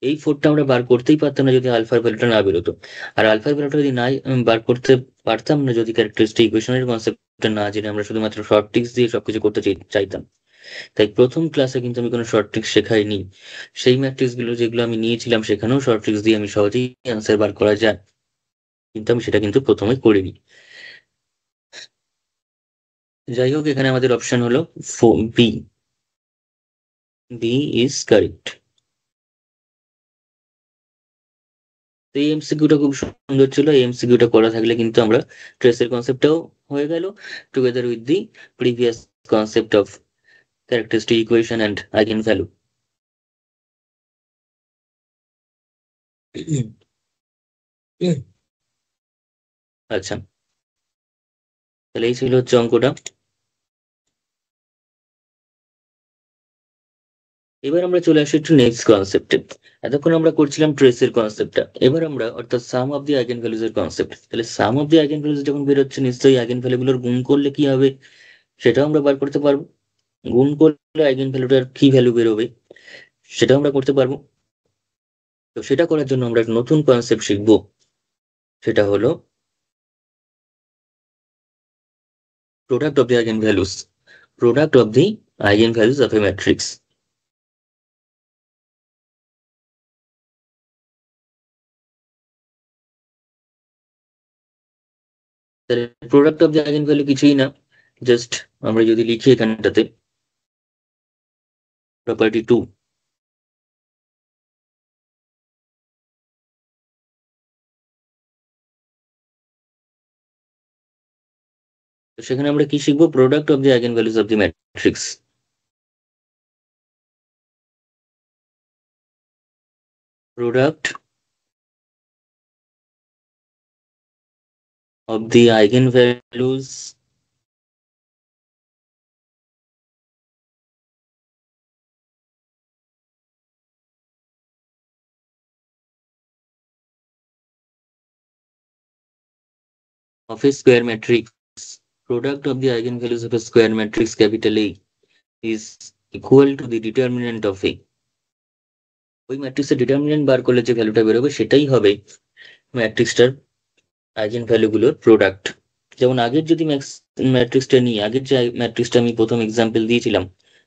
এই 4টা আমরা বার করতেই পারতাম না যদি আলফার ভ্যালুটা না বেরোতো। আর আলফার ভ্যালুটা যদি নাই বার করতে পারতাম না, যদি ক্যারেক্টারিস্টিক ইকুয়েশনের কনসেপ্টটা না জেনে আমরা শুধুমাত্র শর্ট ট্রিক্স দিয়ে সবকিছু করতে চাইতাম। তাই প্রথম ক্লাসে কিন্তু আমি কোনো শর্ট ট্রিক্স শেখাইনি। সেই ম্যাট্রিক্স গুলো যেগুলো আমি নিয়েছিলাম সেখানেও শর্ট ট্রিক্স দিয়ে আমি সহজেই অ্যান্সার বার করা যায়, কিন্তু আমি সেটা কিন্তু প্রথমে করিনি। যাই হোক, এখানে আমাদের অপশন হলো বি। B is correct. তো এই এমসিকিউটা খুব সুন্দর ছিল। এই এমসিকিউটা করা থাকলে কিন্তু আমরা ট্রেসের কনসেপ্টটাও হয়ে গেল, together with the previous concept of characteristic equation and eigen value. আচ্ছা, তাহলে এই ছিল হচ্ছে অঙ্কটা। এবার আমরা চলে আসি একটু নেক্সট কনসেপ্টে। এতক্ষণ আমরা করছিলাম ট্রেসের কনসেপ্টটা, এবার আমরা অর্থাৎ সাম অফ দি আইগেন ভ্যালুজ এর কনসেপ্ট। তাহলে sum of the eigen values যখন বেরোচ্ছে, নিশ্চয়ই আইগেন ভ্যালুগুলোর গুণ করলে কি হবে সেটাও আমরা বার করতে পারবো। গুণ করলে আইগেন ভ্যালুটার কি ভ্যালু বেরোবে সেটাও আমরা করতে পারবো। তো সেটা করার জন্য আমরা একটা নতুন কনসেপ্ট শিখবো, সেটা হলো product of the eigenvalues. Product of the eigenvalues of A matrix. তাহলে product of the eigenvalue কিছুই না, জাস্ট আমরা যদি লিখি এখানটাতে প্রপার্টি 2। তো সেখানে আমরা কি শিখবো? Product of the eigenvalues of the matrix. Product of the eigen values of a square matrix. Product of the eigenvalues of a square matrix capital A is equal to the determinant of A. ওই ম্যাট্রিক্সের ডিটারমিনেন্ট বার করলে যে ভ্যালুটা বেরোবে সেটাই হবে ম্যাট্রিক্সটার আইগেন ভ্যালুগুলোর প্রোডাক্ট। যেমন আগের যদি ম্যাট্রিক্সটা নিই, আগের যে ম্যাট্রিক্সটা আমি প্রথম এক্সাম্পল দিয়েছিলাম,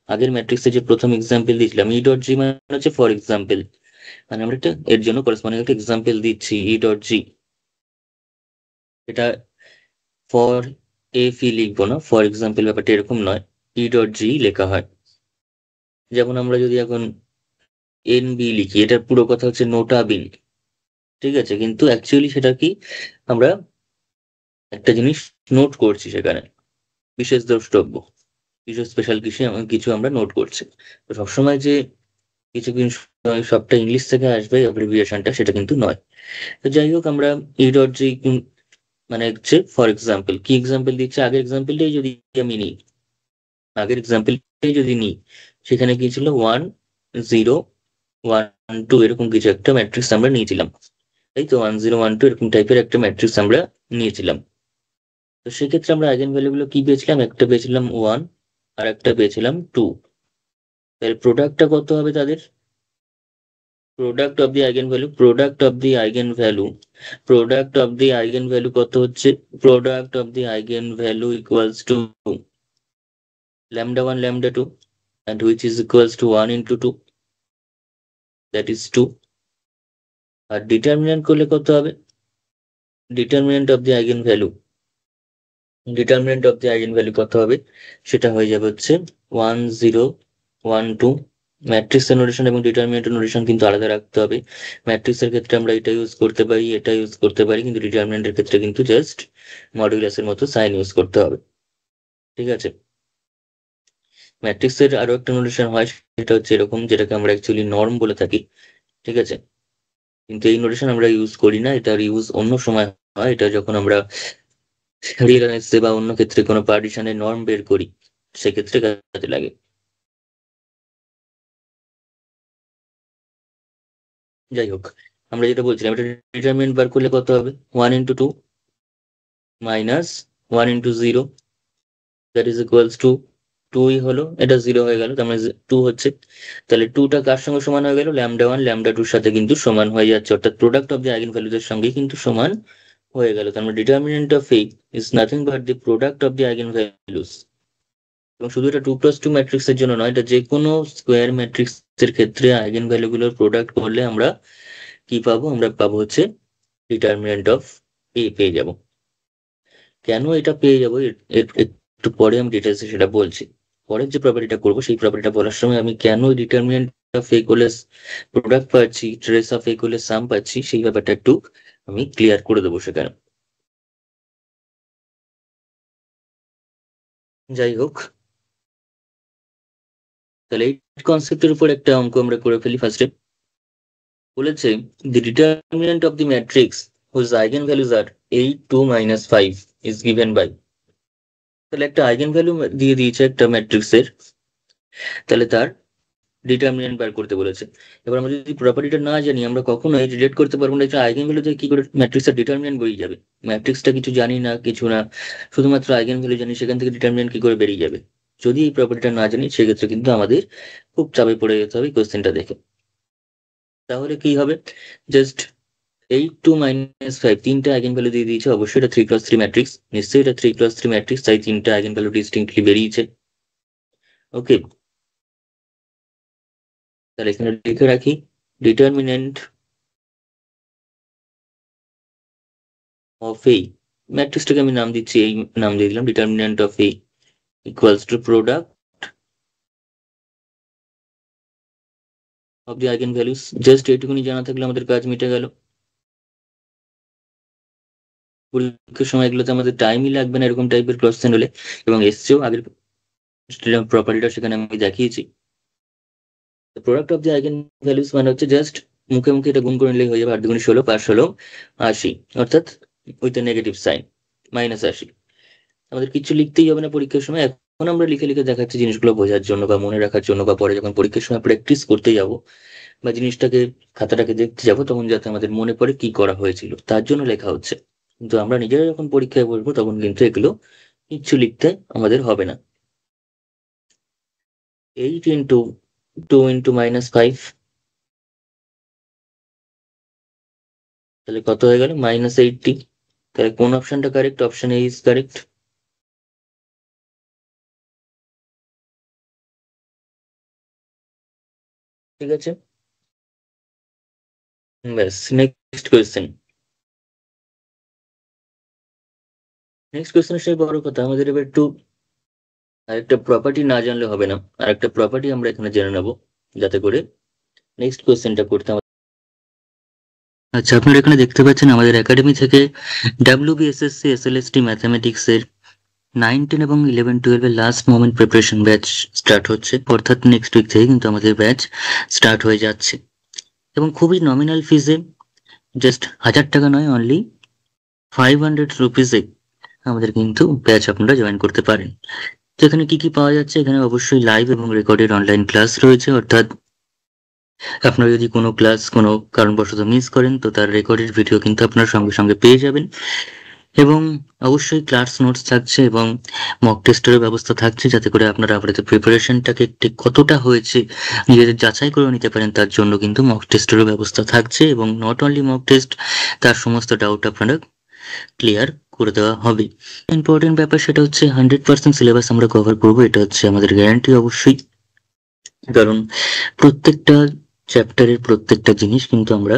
আগের ম্যাট্রিক্সে যে প্রথম এক্সাম্পল দিয়েছিলাম ই ডট জি মানে হচ্ছে ফর এক্সাম্পল, মানে আমরা একটা এর জন্য করসপন্ডিং একটা এক্সাম্পল দিচ্ছি ই ডট জি। এটা ফর এফ ই লিখবো না, ফর এক্সাম্পল ব্যাপারটা এরকম নয়, ই ডট জি লেখা হয়। যেমন আমরা যদি এখন এন বি লিখি, এটার পুরো কথা হচ্ছে নোটা বিন, ঠিক আছে, কিন্তু অ্যাকচুয়ালি সেটা কি, আমরা একটা জিনিস নোট করছি সেখানে, বিশেষ দ্রষ্টব্য, কিছু স্পেশাল কিছু কিছু আমরা নোট করছি। তো সবসময় যে কিছু কিছু সবটা ইংলিশ থেকে আসবে অ্যাব্রিভিয়েশনটা, সেটা কিন্তু নয়। তো যাই হোক, আমরা ই ডট জি মানে হচ্ছে ফর এক্সাম্পল, কি এক্সাম্পল দিচ্ছে, আগের এক্সাম্পলটাই যদি আমি নিই, আগের এক্সাম্পলটাই যদি নিই, সেখানে কি ছিল 1 0 1 2 এরকম কিছু একটা ম্যাট্রিক্স আমরা নিয়েছিলাম, তাই তো 1 0 1 2 এরকম টাইপের একটা ম্যাট্রিক্স আমরা নিয়েছিলাম। তো সেক্ষেত্রে আমরা আইগেন ভ্যালু গুলো কি পেয়েছিলাম? একটা পেয়েছিলাম 1 আর একটা পেয়েছিলাম 2। এর প্রোডাক্টটা কত হবে তাদের? Product of the eigen value, product of the eigen value, product of the eigen value কত হচ্ছে? Product of the eigen value equals to lambda 1 lambda 2, and which is equals to 1 into 2, that is 2। R determinant করলে কত হবে? Determinant of the eigenvalue, determinant of the eigen value কত হবে? সেটা হয়ে যাবে হচ্ছে 1 0 1 2। ম্যাট্রিক্সের নোটেশন এবং ডিটারমিনেন্টের নোটেশন কিন্তু আলাদা রাখতে হবে। ম্যাট্রিক্সের ক্ষেত্রে আমরা এটা ইউজ করতে পারি, এটা ইউজ করতে পারি, কিন্তু ডিটারমিনেন্টের ক্ষেত্রে কিন্তু জাস্ট মডুলাসের মতো সাইন ইউজ করতে হবে, ঠিক আছে। ম্যাট্রিক্সের আরো একটা নোটেশন হয়, সেটা হচ্ছে এরকম, যেটাকে আমরা অ্যাকচুয়ালি নর্ম বলে থাকি, ঠিক আছে। কিন্তু এই নোটেশন আমরা ইউজ করি না, এটার ইউজ অন্য সময় হয়। এটা যখন আমরা রিয়েল এনালাইসিসে বা অন্য ক্ষেত্রে কোনো পার্টিশনের নর্ম বের করি, সেক্ষেত্রে কাজে লাগে। যাই হোক, আমরা যেটা বলছিলাম, এটা ডিটারমিনেন্ট বার করলে কত হবে? 1 × 2 minus 1 × 0, that is equals to 2ই হলো, এটা 0 হয়ে গেল, তার মানে 2 হচ্ছে। তাহলে 2টা কার সঙ্গে সমান হয়ে গেল? λ1 λ2 সাথে কিন্তু সমান হয়ে যাচ্ছে, অর্থাৎ প্রোডাক্ট অফ দি আইগেন ভ্যালুদের সঙ্গে কিন্তু সমান হয়ে গেল। তার মানে determinant of A is nothing but the product of the eigen values. এবং শুধু এটা 2+2 ম্যাট্রিক্সের জন্য নয়, এটা যে কোনো স্কোয়ার ম্যাট্রিক্সের ক্ষেত্রে আইগেন ভ্যালুগুলোর প্রোডাক্ট করলে আমরা কি পাবো? আমরা পাবো হচ্ছে ডিটারমিনেন্ট অফ এ পেয়ে যাব। কেন এটা পেয়ে যাবো একটু পরে আমি ডিটেলসে সেটা বলছি। পরের যে প্রপার্টিটা করবো সেই প্রপার্টিটা বলার সময় আমি কেন ডিটারমিনেন্ট অফ এ করলে প্রোডাক্ট পাচ্ছি, ট্রেস অফ এ করলে সাম পাচ্ছি, সেই ব্যাপারটা একটু আমি ক্লিয়ার করে দেবো সেখানে। যাই হোক, তাহলে এই কনসেপ্টের উপর একটা অঙ্ক আমরা করে ফেলি ফার্স্টে। বলেছে the determinant of the matrix whose eigenvalues are 8, 2, -5 is given by, তাহলে একটা আইগেন ভ্যালু দিয়ে দিয়েছে একটা ম্যাট্রিক্সের, তাহলে তার ডিটারমিনেন্ট বার করতে বলেছে। এবার আমরা যদি প্রপার্টিটা না জানি, আমরা কখনোই রিলেট করতে পারবো না যে আইগেন ভ্যালু থেকে কি করে ম্যাট্রিক্সের ডিটারমিনেন্ট বেরিয়ে যাবে। ম্যাট্রিক্সটা কিছু জানি না, কিছু না, শুধুমাত্র আইগেন ভ্যালু জানি, সেখান থেকে ডিটারমিনেন্ট কি করে বেরিয়ে যাবে? যদি এই প্রপার্টিটা না জানি, সেক্ষেত্রে কিন্তু আমাদের খুব চাপে পড়ে যেতে হবে কোয়েশ্চেনটা দেখে। তাহলে কি হবে? জাস্ট 8, 2, -5 তিনটা আইগেন ভ্যালু দিয়ে দিয়েছে, অবশ্যই এটা 3x3 ম্যাট্রিক্স, নিশ্চয়ই এটা 3x3 ম্যাট্রিক্স, তাই তিনটা আইগেন ভ্যালু ডিস্টিংক্টলি বেরিয়েছে। ওকে, তাহলে এখানে লিখে রাখি ডিটারমিনেন্ট অফ এ, ম্যাট্রিক্সটাকে আমি নাম দিচ্ছি, এই নাম দিয়ে দিলাম determinant of A equals two product of the eigen values. Just এইটুকুনি জানা থাকলে আমাদের কাজ মিটে গেল। পরীক্ষার সময় এগুলোতে আমাদের টাইমই লাগবে না এরকম টাইপের কোশ্চেন হলে, এবং এসছেও আগের প্রপার্টিটা সেখানে আমি দেখিয়েছি। Product of the eigen values মানে হচ্ছে জাস্ট মুখে মুখে এটা গুণ করে নিলেই হয়ে যাবে, 8 × 16 5 16 80, অর্থাৎ উইথ এ নেগেটিভ সাইন, -80। আমাদের কিছু লিখতেই হবে না পরীক্ষার সময়, এখন আমরা লিখে লিখে দেখাচ্ছি জিনিসগুলো বোঝার জন্য বা মনে রাখার জন্য, বা পরে যখন পরীক্ষার সময় প্র্যাকটিস করতে যাব বা জিনিসটাকে খাতাটাকে দেখতে যাব, তখন যাতে আমাদের মনে পড়ে কি করা হয়েছিল, তার জন্য লেখা হচ্ছে। কিন্তু আমরা নিজেরা যখন পরীক্ষায় বসবো তখন কিন্তু এগুলো কিচ্ছু লিখতে আমাদের হবে না। 8 × 2 × -5, তাহলে কত হয়ে গেল? -80। তাহলে কোন অপশনটা correct? Option A is correct. ঠিক আছে, ব্যাস। Next question. নেক্সট কোয়েশ্চেনের সেই বড় কথা, আমাদের এবার একটু আরেকটা প্রপার্টি না জানলে হবে না, আরেকটা প্রপার্টি আমরা এখানে জেনে নেব, যাতে করে নেক্সট কোয়েশ্চেনটা করতে আমাদের। আচ্ছা, আপনারা এখানে দেখতে পাচ্ছেন আমাদের একাডেমি থেকে WBSSC SLST ম্যাথামেটিক্সের 9, 10 এবং 11, 12 এর last moment preparation batch start হচ্ছে, অর্থাৎ নেক্সট উইক থেকে কিন্তু আমাদের ব্যাচ স্টার্ট হয়ে যাচ্ছে, এবং খুবই নমিনাল ফিজে, জাস্ট 1000 টাকা নয়, অনলি 500 রুপিসে আমাদের কিন্তু ব্যাচ আপনারা জয়েন করতে পারেন। তো এখানে কি কি পাওয়া যাচ্ছে? এখানে অবশ্যই লাইভ এবং রেকর্ডেড অনলাইন ক্লাস রয়েছে, অর্থাৎ আপনারা যদি কোনো ক্লাস কোনো কারণবশত মিস করেন, তো তার রেকর্ডেড ভিডিও কিন্তু আপনারা সঙ্গে সঙ্গে পেয়ে যাবেন। এবং অবশ্যই ক্লাস নোটস থাকছে এবং মক টেস্টের ব্যবস্থা থাকছে, যাতে করে আপনারা আপনাদের প্রিপারেশনটাকে ঠিক কতটা হয়েছে নিজেদের যাচাই করে নিতে পারেন, তার জন্য কিন্তু মক টেস্টেরও ব্যবস্থা থাকছে। এবং নট অনলি মক টেস্ট, তার সমস্ত ডাউট আপনারা ক্লিয়ার করে দেওয়া হবে। ইম্পর্টেন্ট ব্যাপার সেটা হচ্ছে 100% সিলেবাস আমরা কভার করবো, এটা হচ্ছে আমাদের গ্যারান্টি অবশ্যই, কারণ প্রত্যেকটা চ্যাপ্টারের প্রত্যেকটা জিনিস কিন্তু আমরা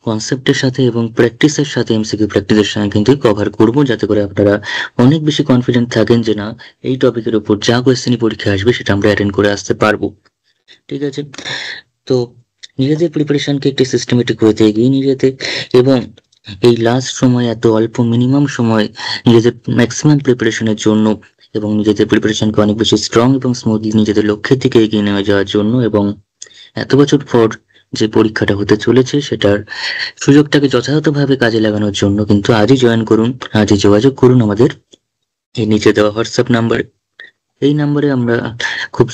কনসেপ্টের সাথে এবং প্র্যাকটিসের সাথে, MCQ প্র্যাকটিসের সাথে কিন্তু কভার করব, যাতে করে আপনারা অনেক বেশি কনফিডেন্ট থাকেন যে না, এই টপিকের উপর যা কোয়েশ্চেনই পরীক্ষা আসবে সেটা আমরা অ্যাটেন্ড করে আসতে পারবো। ঠিক আছে, তো নিজেদের প্রিপারেশনকে একটি সিস্টেমেটিক হতে এগিয়ে নিয়ে যেতে, এবং এই লাস্ট সময়, এত অল্প মিনিমাম সময় নিজেদের ম্যাক্সিমাম প্রিপারেশনের জন্য, এবং নিজেদের প্রিপারেশনকে অনেক বেশি স্ট্রং এবং স্মুথলি নিজেদের লক্ষ্যের দিকে এগিয়ে নিয়ে যাওয়ার জন্য, এবং এত বছর পর যে পরীক্ষাটা হতে চলেছে সেটার সুযোগটাকে যথাযথভাবে কাজে লাগানোর জন্য কিন্তু আজই জয়েন করুন, আজই যোগাযোগ করুন আমাদের এই নিচে দেওয়া হোয়াটসঅ্যাপ নাম্বারে। এই নাম্বারে আমরা খুব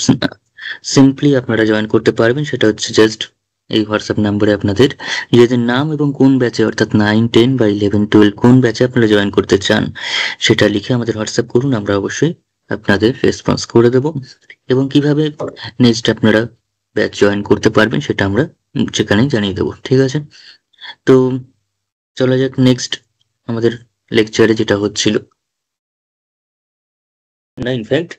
সিম্পলি আপনারা জয়েন করতে পারবেন। সেটা হচ্ছে জাস্ট এই হোয়াটসঅ্যাপ নাম্বারে আপনাদের নিজেদের নাম এবং কোন ব্যাচে অর্থাৎ 9, 10 বা 11, 12 কোন ব্যাচে আপনারা জয়েন করতে চান সেটা লিখে আমাদের হোয়াটসঅ্যাপ করুন। আমরা অবশ্যই আপনাদের রেসপন্স করে দেব এবং কিভাবে নেক্সট আপনারা ব্যাচ জয়েন করতে পারবেন সেটা আমরা সেখানেই জানিয়ে দেবো। ঠিক আছে, তো চলা যাক নেক্সট আমাদের লেকচারে যেটা হচ্ছিল না, ইনফ্যাক্ট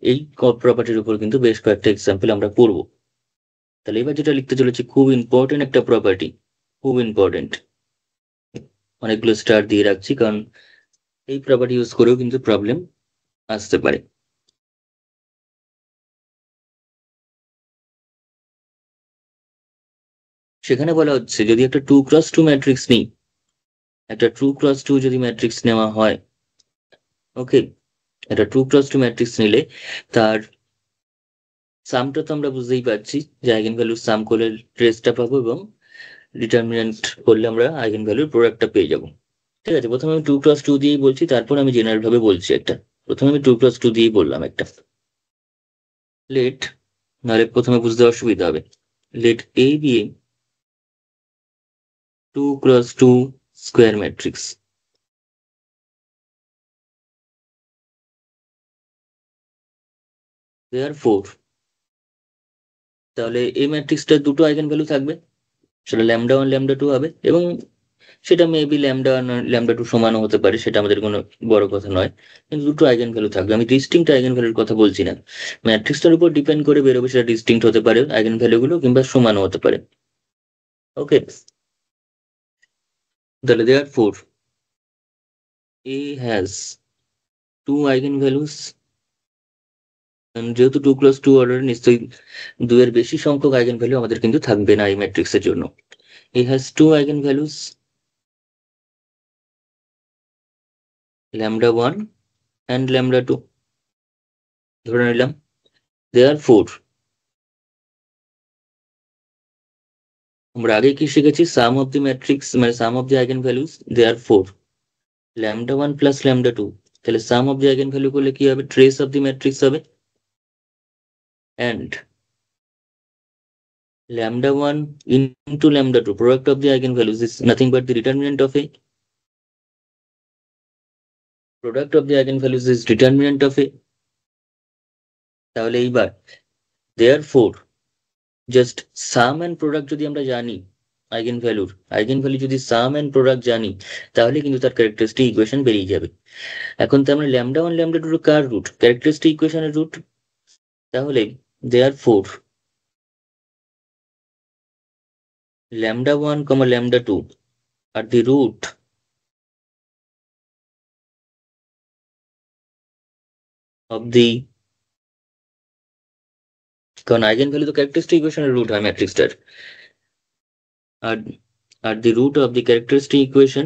এই প্রপার্টির উপর কিন্তু বেশ কয়েকটা এক্সাম্পল আমরা পড়বো। তাহলে এবার যেটা লিখতে চলেছি খুব ইম্পর্টেন্ট একটা প্রপার্টি, খুব ইম্পর্টেন্ট, অনেকগুলো স্টার দিয়ে রাখছি কারণ এই প্রপার্টি ইউজ করেও কিন্তু প্রবলেম আসতে পারে। সেখানে বলা হচ্ছে যদি একটা 2x2 ম্যাট্রিক্স নিই, একটা 2x2 যদি ম্যাট্রিক্স নেওয়া হয়, ওকে, একটা 2x2 ম্যাট্রিক্স নিলে তার সামটা তো আমরা বুঝতেই পারছি যে আইগেন ভ্যালুর সাম করলে ট্রেসটা পাবো এবং ডিটারমিনেন্ট করলে আমরা আইগেন ভ্যালুর প্রোডাক্টটা পেয়ে যাবো। ঠিক আছে, প্রথমে আমি 2x2 দিয়েই বলছি, তারপর আমি জেনারেল ভাবে বলছি একটা। প্রথমে আমি 2x2 দিয়েই বললাম একটা। লেট, নাহলে প্রথমে বুঝতে অসুবিধা হবে, let A B A 2x2 square matrix. Therefore, তাহলে এই ম্যাট্রিক্সটার দুটো আইগেন ভ্যালু থাকবে, সেটা λ1 λ2 হবে এবং সেটা মেবি λ1 λ2 সমানও হতে পারে, সেটা আমাদের কোনো বড় কথা নয়, কিন্তু দুটো আইগেন ভ্যালু থাকবে। আমি ডিস্টিংক্ট আইগেন ভ্যালুর কথা বলছি না, ম্যাট্রিক্সটার উপর ডিপেন্ড করে বেরোবে, সেটা ডিস্টিংক্ট হতে পারে আইগেন ভ্যালুগুলো কিংবা সমানও হতে পারে। ওকে, তাহলে therefore A has two eigen values, যেহেতু 2x2 অর্ডার নিশ্চয়ই দুইয়ের বেশি সংখ্যক আইগেন ভ্যালু আমাদের কিন্তু থাকবে না এই ম্যাট্রিক্সের জন্য। A has two eigenvalues λ1 and λ2 ধরে নিলাম। দেয়ারফোর, আমরা আগে কি শিখেছি, সাম অফ দি ম্যাট্রিক্স মানে sum of the eigenvalues, therefore λ1 plus λ2, তাহলে sum of the eigenvalue করলে কি হবে, ট্রেস অফ দি ম্যাট্রিক্স হবে, and λ1 into λ2 product of the eigenvalues is nothing but the determinant of a, product of the eigenvalues is determinant of a। তাহলে এইবার therefore just some and product যদি আমরা জানি আইগেন ভ্যালু যদি সাম এন্ড প্রোডাক্ট জানি তাহলে কিন্তু তার ক্যারেক্টারিস্টিক ইকুয়েশন বেরিয়ে যাবে। এখন তো আমরা λ1 λ2 কার রুট, ক্যারেক্টারিস্টিক ইকুয়েশনের রুট, তাহলে therefore λ1 λ2 are the root of the, কারণ আইগেন ভ্যালু তো ক্যারেক্টারিস্টিক ইকুয়েশনের রুট হয় ম্যাট্রিক্সটার, আর আর the root of the characteristic equation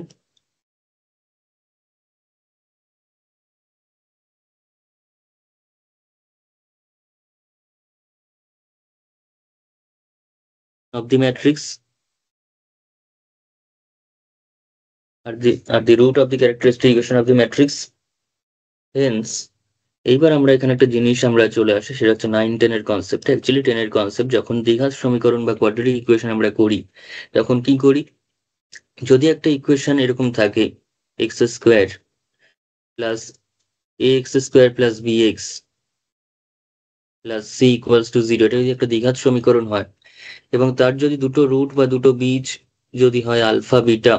of the matrix are the root of the characteristic equation of the matrix, hence এইবার আমরা এখানে একটা জিনিস আমরা চলে আসে, সেটা হচ্ছে 9, 10 এর কনসেপ্ট। অ্যাকচুয়ালি 10 এর কনসেপ্ট যখন দ্বিঘাত সমীকরণ বা কোয়াড্রেটিক ইকুয়েশন আমরা করি তখন কি করি, যদি একটা ইকুয়েশন এরকম থাকে X square plus A X square plus B X plus C equals to 0, এটা যদি একটা দ্বিঘাত সমীকরণ হয় এবং তার যদি দুটো রুট বা দুটো বীজ যদি হয় আলফা বিটা,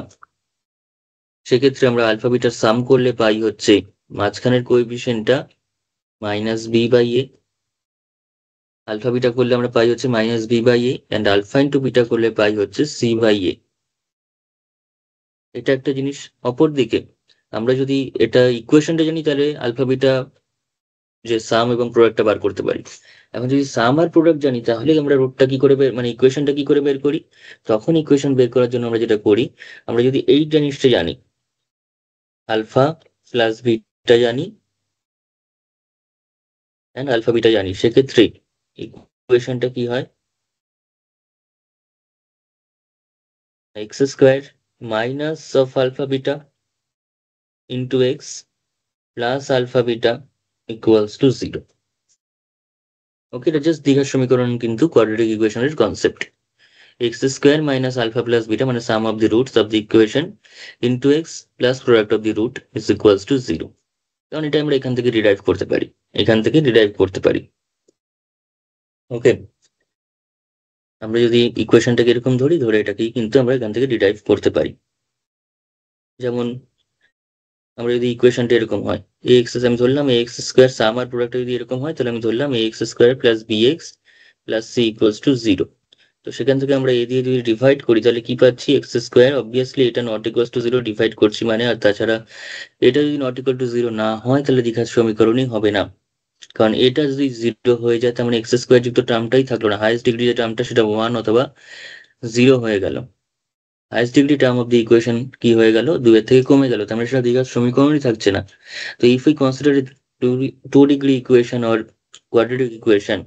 সেক্ষেত্রে আমরা আলফা বিটার সাম করলে পাই হচ্ছে মাঝখানের কোএফিসিয়েন্টটা minus B by A, alpha beta করলে আমরা পাই হচ্ছে minus B by A, and alpha into beta করলে পাই হচ্ছে সি বাই এ। এটা একটা জিনিস। অপরদিকে আমরা যদি এটা ইকুয়েশনটা জানি তাহলে আলফা বিটা যে সাম এবং প্রোডাক্টটা বার করতে পারি। এখন যদি সাম আর প্রোডাক্ট জানি তাহলে আমরা রুটটা কি করে মানে ইকুয়েশনটা কি করে বের করি, তখন ইকুয়েশন বের করার জন্য আমরা যেটা করি, আমরা যদি এই জিনিসটা জানি আলফা প্লাস বিটা জানি অ্যান্ড আলফা বিটা জানি, সেক্ষেত্রে ইকুয়েশনটা কি হয়, x square minus of alpha beta into x plus alpha beta equals to 0. ওকে, এটা জাস্ট দ্বিঘাত সমীকরণ কিন্তু কোয়াড্রেটিক ইকুয়েশনের concept. x square minus alpha plus beta মানে sum of the roots of the equation into x plus product of the root is equals to 0। কারণ এটা আমরা এখান থেকে ডিরাইভ করতে পারি, এখান থেকে ডিরাইভ করতে পারি। ওকে, আমরা যদি ইকুয়েশনটাকে এরকম ধরি, ধরে এটাকেই কিন্তু আমরা এখান থেকে ডিরাইভ করতে পারি। যেমন আমরা যদি ইকুয়েশনটা এরকম হয়, এক্স আমি ধরলাম এক্স স্কোয়ার সাম আর প্রোডাক্ট যদি এরকম হয়, তাহলে আমি ধরলাম X square plus B X plus C equals to 0। তো সেখান থেকে আমরা এ দিয়ে যদি ডিভাইড করি তাহলে কি পাচ্ছি, এক্স স্কোয়ার অবভিয়াসলি এটা নট ইকুয়ালস টু 0 ডিভাইড করছি মানে, আর তাছাড়া এটা যদি নট ইকুয়াল টু 0 না হয় তাহলে দ্বিঘাত সমীকরণই হবে না। কারণ এটা যদি 0 হয়ে যায় তার মানে এক্স স্কোয়ার যুক্ত টার্মটাই থাকলো না, হাইয়েস্ট ডিগ্রি যে টার্মটা সেটা 1 অথবা 0 হয়ে গেল। Highest degree term of the equation কি হয়ে গেল, 2 এর থেকে কমে গেল, তার মানে সেটা দ্বিঘাত সমীকরণই থাকছে না। তো if we consider two degree equation or quadratic equation,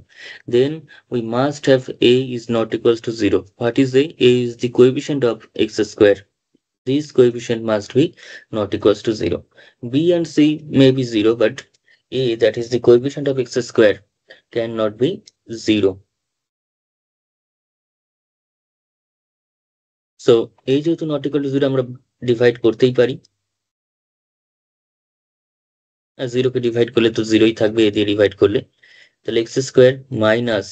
then we must have a is not equals to 0. What is a? A is the coefficient of x square. This coefficient must be not equals to 0. B and C may be 0, but a, that is the coefficient of x square, cannot be 0. So a যেহেতু not equal to 0 আমরা ডিভাইড করতেই পারি, আর 0 কে ডিভাইড করলে তো 0ই থাকবে এ দিয়ে ডিভাইড করলে। তাহলে এক্স স্কোয়ার মাইনাস,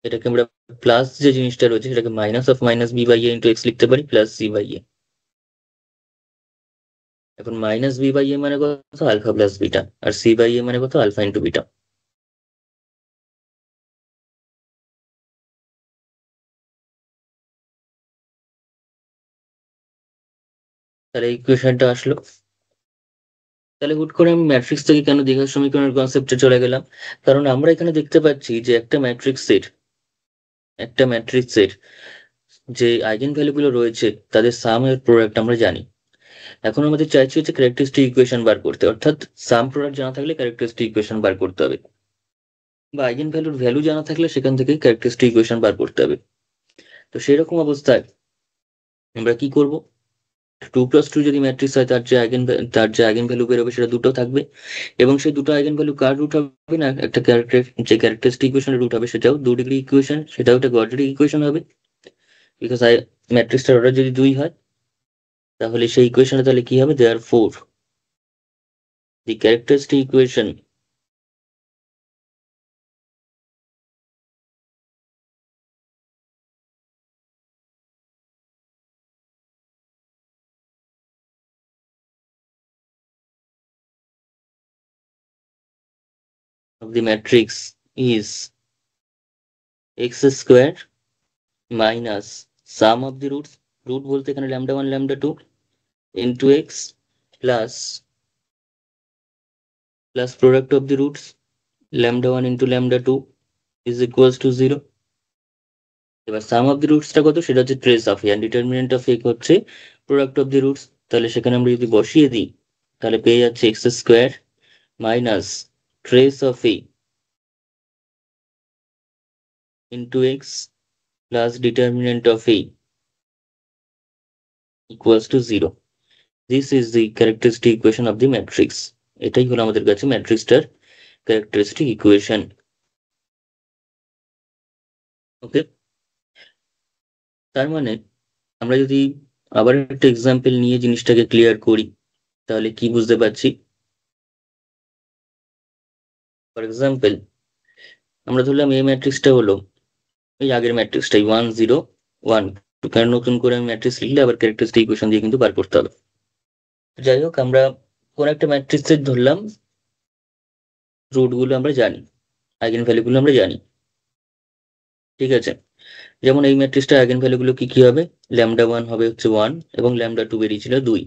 এটাকে আমরা প্লাস যে জিনিসটা রয়েছে সেটাকে minus of minus B by A into X লিখতে পারি প্লাস সি বাই এ। এখন মাইনাস বি বাই এ মানে কত, আলফা প্লাস বিটা, আর সি বাই এ মানে কত, আলফা ইন্টু বিটা। তাহলে এই ইকুয়েশনটা আসলো। তাহলে হুট করে আমি ম্যাট্রিক্স থেকে কেন দ্বিঘাত সমীকরণের কনসেপ্টে চলে গেলাম, কারণ আমরা এখানে দেখতে পাচ্ছি যে একটা ম্যাট্রিক্সের যে আইগেন ভ্যালু গুলো রয়েছে তাদের সাম এর প্রোডাক্ট আমরা জানি। এখন আমাদের চাইছি হচ্ছে ক্যারেক্টারিস্টিক ইকুয়েশন বার করতে, অর্থাৎ সাম প্রোডাক্ট জানা থাকলে ক্যারেক্টারিস্টিক ইকুয়েশন বার করতে হবে, বা আইগেন ভ্যালুর ভ্যালু জানা থাকলে সেখান থেকে ক্যারেক্টারিস্টিক ইকুয়েশন বার করতে হবে। তো সেরকম অবস্থায় আমরা কি করব, 2+2 যদি ম্যাট্রিক্স হয় তার যে আইগেন ভ্যালু বেরোবে সেটা দুটো থাকবে, এবং সেই দুটো আইগেন ভ্যালু কার রুট হবে না, একটা যে ক্যারেক্টারিস্টিক ইকুয়েশনের রুট হবে সেটাও 2 ডিগ্রি ইকুয়েশন, সেটাও একটা কোয়াড্রেটিক ইকুয়েশন হবে। বিকজ ম্যাট্রিক্সটার অর্ডার যদি 2 হয় তাহলে সেই ইকুয়েশনে তাহলে কি হবে, therefore the characteristic equation of the matrix is x square minus sum of the roots, root বলতে এখানে λ1 λ2 into x plus product of the roots λ1 into λ2 is equals to 0. এবার সাম অফ দি রুটসটা কত, সেটা হচ্ছে ট্রেস অফ এ, আর ডিটারমিনেন্ট অফ এ হচ্ছে প্রোডাক্ট অফ দি রুটস। তাহলে সেখানে আমরা যদি বসিয়ে দিই তাহলে পেয়ে যাচ্ছে x square minus trace of A into x plus determinant of A equals to 0। This is the characteristic equation of the matrix. এটাই হলো আমাদের কাছে ম্যাট্রিক্সটার ক্যারেক্টারিস্টিক ইকুয়েশন। ওকে, তার মানে আমরা যদি আবার একটা এক্সাম্পল নিয়ে জিনিসটাকে ক্লিয়ার করি তাহলে কি বুঝতে পারছি। ফর এক্সাম্পল আমরা ধরলাম এই ম্যাট্রিক্সটা হলো এই আগের ম্যাট্রিক্সটাই 1 0 1, কারণ নতুন করে আমি ম্যাট্রিক্স লিখলে আবার ক্যারেক্টারিস্টিক ইকুয়েশন দিয়ে কিন্তু বার করতে হবে। যাই হোক, আমরা কোন একটা ম্যাট্রিক্সের ধরলাম রুট গুলো আমরা জানি, আইগেন ভ্যালু গুলো আমরা জানি, ঠিক আছে। যেমন এই ম্যাট্রিক্সটার আইগেন ভ্যালু গুলো কি কি হবে, λ1 হবে হচ্ছে 1 এবং λ2 বেরিয়েছিল 2,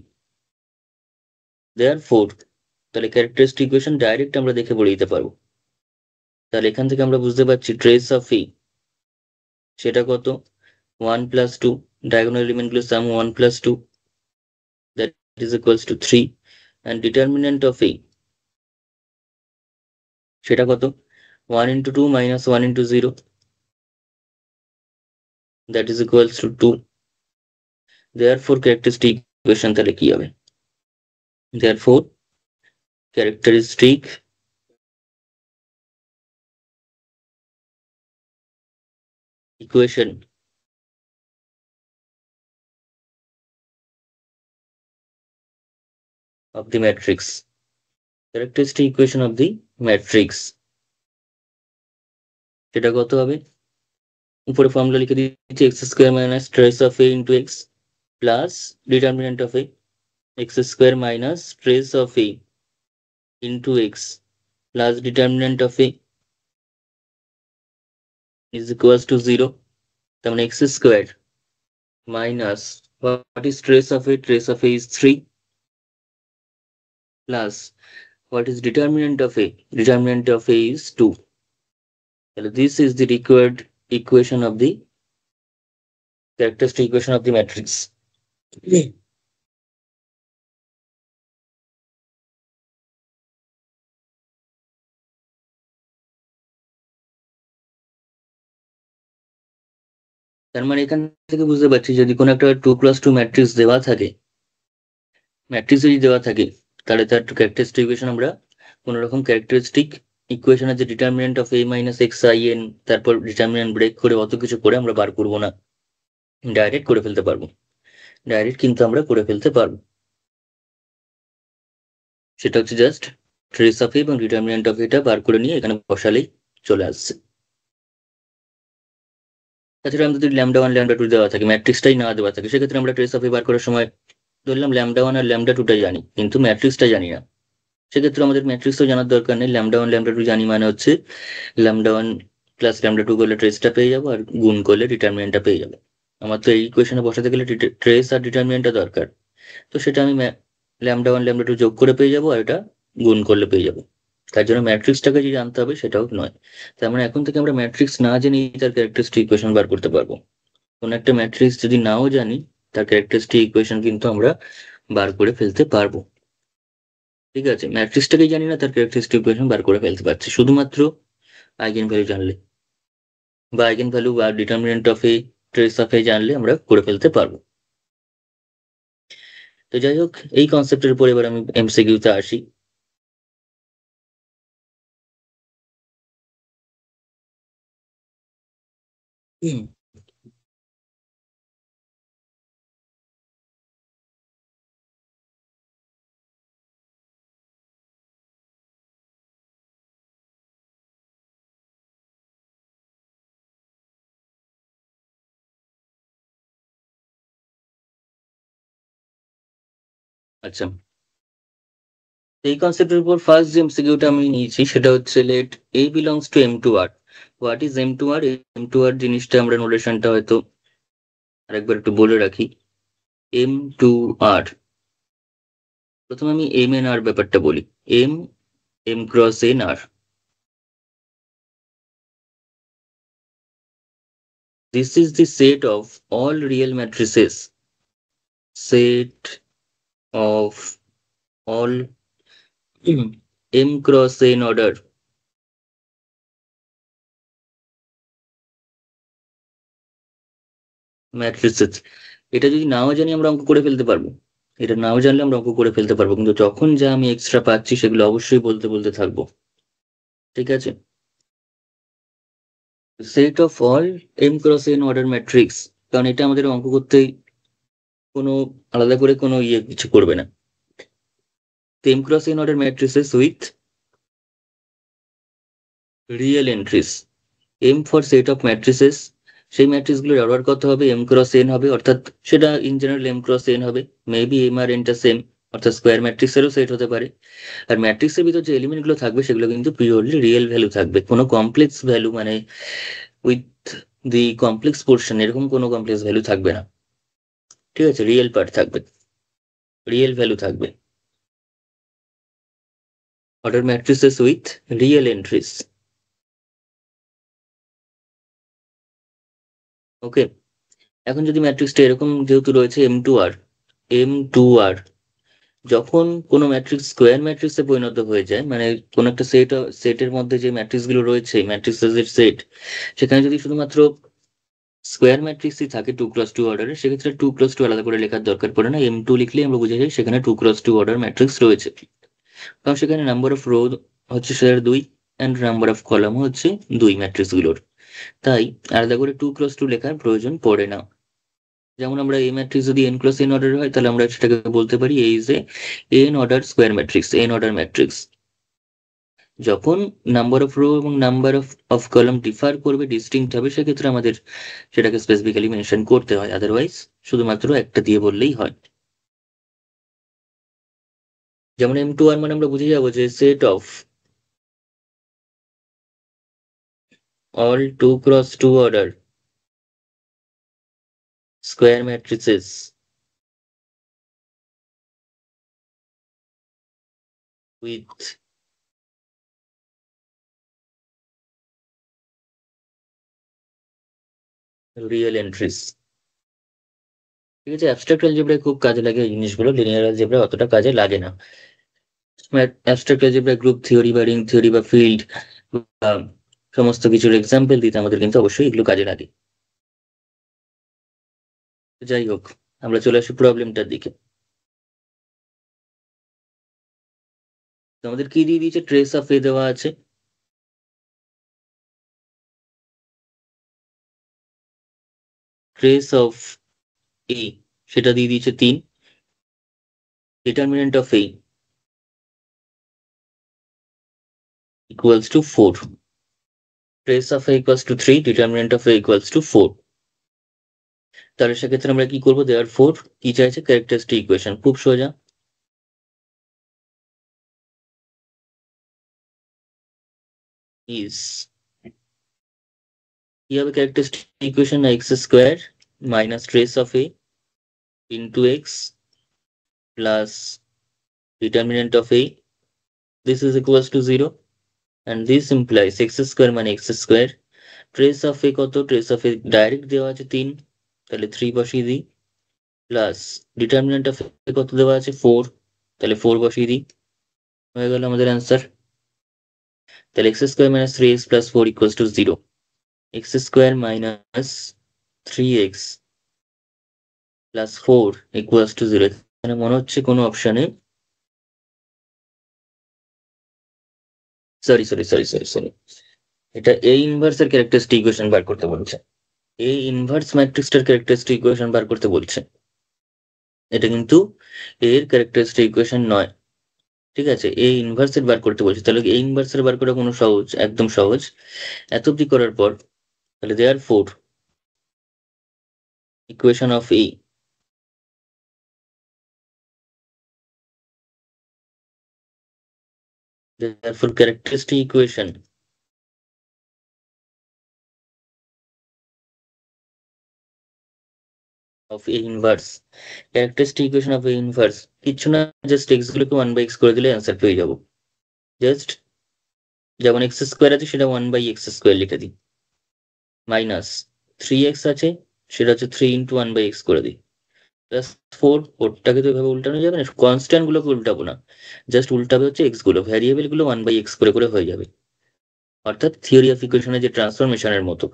দেয়ার ফোর তাহলে ক্যারেক্টারিস্টিক ইকুয়েশন ডাইরেক্ট আমরা দেখে বলে দিতে পারবো। তাহলে এখান থেকে আমরা বুঝতে পারছি ট্রেস অফ ই সেটা কত, 1 plus 2, diagonal element গুলো sum 1 plus 2, that is equals to 3, and determinant of a সেটা কত, 1 into 2 minus 1 into 0, that is equals to 2, therefore characteristic equation তাহলে কি হবে? therefore characteristic equation of the matrix, characteristic equation of the matrix, সেটা কত হবে? উপরে ফর্মুলা লিখে দিচ্ছি, x square minus trace of A into x plus determinant of A, X square minus trace of A into x plus determinant of A is equals to 0। তার মানে x square minus what is trace of a? Trace of a is 3 plus what is determinant of a? Determinant of a is 2. So this is the required equation of the characteristic equation of the matrix. তার মানে এখান থেকে বুঝতে পারছি যদি কোনো একটা 2+2 ম্যাট্রিক্স দেওয়া থাকে, ম্যাট্রিক্স যদি দেওয়া থাকে তাহলে তার ক্যারেক্টারিস্টিক ইকুয়েশন আমরা কোনো রকম ক্যারেক্টারিস্টিক ইকুয়েশনের যে determinant of a minus x I N, তারপর ডিটারমিনেন্ট ব্রেক করে অত কিছু করে আমরা বার করবো না, ডাইরেক্ট করে ফেলতে পারবো। ডাইরেক্ট কিন্তু আমরা করে ফেলতে পারবো। সেটা হচ্ছে জাস্ট ট্রেস অফ এ এবং ডিটারমিনেন্ট অফ এটা বার করে নিয়ে এখানে বসালেই চলে আসছে। তাছাড়া আমাদের যদি ল্যামডা ওয়ান ল্যামডা টু দেওয়া থাকে, ম্যাট্রিক্সটাই না দেওয়া থাকে, সেক্ষেত্রে আমরা ট্রেস অফ এ বার করার সময় ধরলাম ল্যামডা ওয়ান আর ল্যামডা টুটাই জানি কিন্তু ম্যাট্রিক্সটা জানি না, সেক্ষেত্রে আমাদের ম্যাট্রিক্সও জানার দরকার নেই। ল্যামডা ওয়ান ল্যামডা টু জানি মানে হচ্ছে lambda one plus lambda two করলে ট্রেসটা পেয়ে যাবো আর গুণ করলে ডিটারমিনেন্টটা পেয়ে যাবো। আমার তো এই ইকুয়েশনে বসাতে গেলে ট্রেস আর ডিটারমিনেন্টটা দরকার, তো সেটা আমি ল্যামডা ওয়ান ল্যামডা টু যোগ করে পেয়ে যাবো আর এটা গুণ করলে পেয়ে যাবো। তার জন্য ম্যাট্রিক্সটাকে যে জানতে হবে সেটাও নয়। তার মানে এখন থেকে আমরা ম্যাট্রিক্স না জেনেই তার ক্যারেক্টারিস্টিক ইকুয়েশন বার করতে পারবো। কোন একটা ম্যাট্রিক্স যদি নাও জানি তার ক্যারেক্টারিস্টিক ইকুয়েশন কিন্তু আমরা বার করে ফেলতে পারবো। ঠিক আছে, ম্যাট্রিক্সটাকেই জানি না তার ক্যারেক্টারিস্টিক ইকুয়েশন বার করে ফেলতে পারছি শুধুমাত্র আইগেন ভ্যালু জানলে বা আইগেন ভ্যালু বা determinant of A, trace of A জানলে আমরা করে ফেলতে পারবো। তো যাই হোক, এই কনসেপ্টের উপর এবার আমি এমসিকিউতে আসি। আচ্ছা, এই কনসেপ্টের উপর ফার্স্ট যে এমসিকিউটা আমি নিয়েছি সেটা হচ্ছে let A belongs to M two R. What is M two R? M two R জিনিসটা আমরা নোটেশনটা হয়তো আরেকবার একটু বলে রাখি। এম টু আর, প্রথমে আমি এম এন আর ব্যাপারটা বলি। এম এম ক্রস এন আর, this is the set of all real matrices, set of all m cross n order matrices। এটা যদি নাও জানি আমরা অঙ্ক করে ফেলতে পারবো, এটা নাও জানলে আমরা অঙ্ক করে ফেলতে পারবো, কিন্তু যখন যা আমি এক্সট্রা পাচ্ছি সেগুলো অবশ্যই বলতে বলতে থাকবো। ঠিক আছে, set of all M cross N order matrix, কারণ এটা আমাদের অঙ্ক করতে কোনো আলাদা করে কোনো কিছু করবে না। M cross N order matrices with real entries, M for set of matrices, সেই ম্যাট্রিক্সগুলোর অর্ডার কত হবে? এম ক্রস এন হবে, অর্থাৎ সেটা in general M cross N হবে। মেবি এম আর এনটা সেম, অর্থাৎ স্কোয়ার ম্যাট্রিক্সেরও সেট হতে পারে। আর ম্যাট্রিক্সের ভিতর যে এলিমেন্টগুলো থাকবে সেগুলো কিন্তু পিওরলি রিয়েল ভ্যালু থাকবে, কোনো কমপ্লেক্স ভ্যালু মানে উইথ দি কমপ্লেক্স পোর্শন এরকম কোনো কমপ্লেক্স ভ্যালু থাকবে না। ঠিক আছে, রিয়েল পার্ট থাকবে, রিয়েল ভ্যালু থাকবে। Order matrices with real entries. Okay, এখন যদি ম্যাট্রিক্সটা এরকম যেহেতু রয়েছে M two R, M two R, যখন কোনো ম্যাট্রিক্স স্কোয়ার ম্যাট্রিক্সে পরিণত হয়ে যায়, মানে কোন একটা সেটের মধ্যে যে ম্যাট্রিক্স গুলো রয়েছে ম্যাট্রিক্সের সেট, সেখানে যদি শুধুমাত্র স্কোয়ার ম্যাট্রিক্সই থাকে 2x2 অর্ডারের, সেক্ষেত্রে 2x2 আলাদা করে লেখার দরকার পড়ে না, M2 লিখলেই আমরা বুঝে যাই সেখানে 2x2 অর্ডার ম্যাট্রিক্স রয়েছে। কারণ সেখানে নাম্বার অফ রো হচ্ছে সেটার 2 অ্যান্ড নাম্বার অফ কলাম হচ্ছে 2 ম্যাট্রিক্সগুলোর, তাই আলাদা করে 2x2 লেখার প্রয়োজন পড়ে না। যেমন আমরা এ ম্যাট্রিক্স যদি n+n অর্ডারের হয় তাহলে আমরা সেটাকে বলতে পারি A is A n order square matrix, n order matrix. যখন নাম্বার অফ রো এবং নাম্বার অফ কলাম ডিফার করবে, ডিস্টিংক্ট হবে, সেক্ষেত্রে আমাদের সেটাকে স্পেসিফিক্যালি মেনশন করতে হয়, আদারওয়াইজ শুধুমাত্র একটা দিয়ে বললেই হয়। যেমন M2R মানে আমরা বুঝে যাবো যে set of all 2x2 order square matrices with real entries. ঠিক আছে, অ্যাবস্ট্রাক্ট অ্যালজেব্রায় খুব কাজে লাগে এই জিনিসগুলো, লিনিয়ার অ্যালজেব্রা অতটা কাজে লাগে না। অ্যাবস্ট্রাক্ট অ্যালজেব্রা গ্রুপ থিওরি বা রিং থিওরি বা ফিল্ড বা সমস্ত কিছুর এক্সাম্পল দিতে আমাদের কিন্তু অবশ্যই এগুলো কাজে লাগে। যাই হোক, আমরা চলে আসি প্রবলেমটার দিকে। তো আমাদের কি দিয়ে দিয়েছে, ট্রেস অফ এ দেওয়া আছে, ট্রেস অফ এ সেটা দিয়ে দিয়েছে 3, determinant of A equals to 4, trace of A equals two 3, determinant of A equals to 4। তাহলে সেক্ষেত্রে আমরা কি করবো, দেয়ার ফোর কি চাইছে, ক্যারেক্টারিস্টিক ইকুয়েশন, খুব সোজা। ইজ কি হবে characteristic equation, x square minus trace of A into x plus determinant of A, this is equals to 0, and this implies x square মানে x square, trace of A কত, ট্রেস অফ এ ডাইরেক্ট দেওয়া আছে 3, তাহলে 3 বসিয়ে দিই, প্লাস ডিটারমিনেন্ট অফ এ কত দেওয়া আছে 4, তাহলে 4 বসিয়ে দিই, হয়ে গেল আমাদের অ্যান্সার। তাহলে x square minus 3x plus 4 equals to 0, x square minus 3x plus 4 equals to 0। এখানে মনে হচ্ছে কোনো অপশানে, sorry sorry sorry sorry sorry, এটা এ ইনভার্সের ক্যারেক্টারিস্টিক ইকুয়েশন বার করতে বলছে, এ ইনভার্স ম্যাট্রিক্সটার ক্যারেক্টারিস্টিক ইকুয়েশন বার করতে বলছে, এটা কিন্তু এর ক্যারেক্টারিস্টিক ইকুয়েশন নয়। ঠিক আছে, এ ইনভার্সের বার করতে বলছে, তাহলে এ ইনভার্সের বার করা কোনো সহজ, একদম সহজ। এত অব্দি করার পর তাহলে therefore equation of A, therefore characteristic equation of A inverse, characteristic equation of A inverse কিচ্ছু না, জাস্ট এক্স গুলোকে 1/x করে দিলে অ্যান্সার পেয়ে যাবো। জাস্ট যেমন এক্স স্কোয়ার আছে সেটা 1/x স্কোয়ার লিখে দিই, মাইনাস 3x আছে সেটা হচ্ছে 3 ইন্টু 1/x করে দিই, প্লাস 4, 4টাকে তো এভাবে উল্টানো যাবে না, কনস্ট্যান্ট গুলোকে উল্টাবো না, জাস্ট উল্টাবে হচ্ছে এক্স গুলো, ভ্যারিয়েবল গুলো 1/x করে করে হয়ে যাবে, অর্থাৎ থিওরি অফ ইকুয়েশনের যে ট্রান্সফরমেশনের মতো।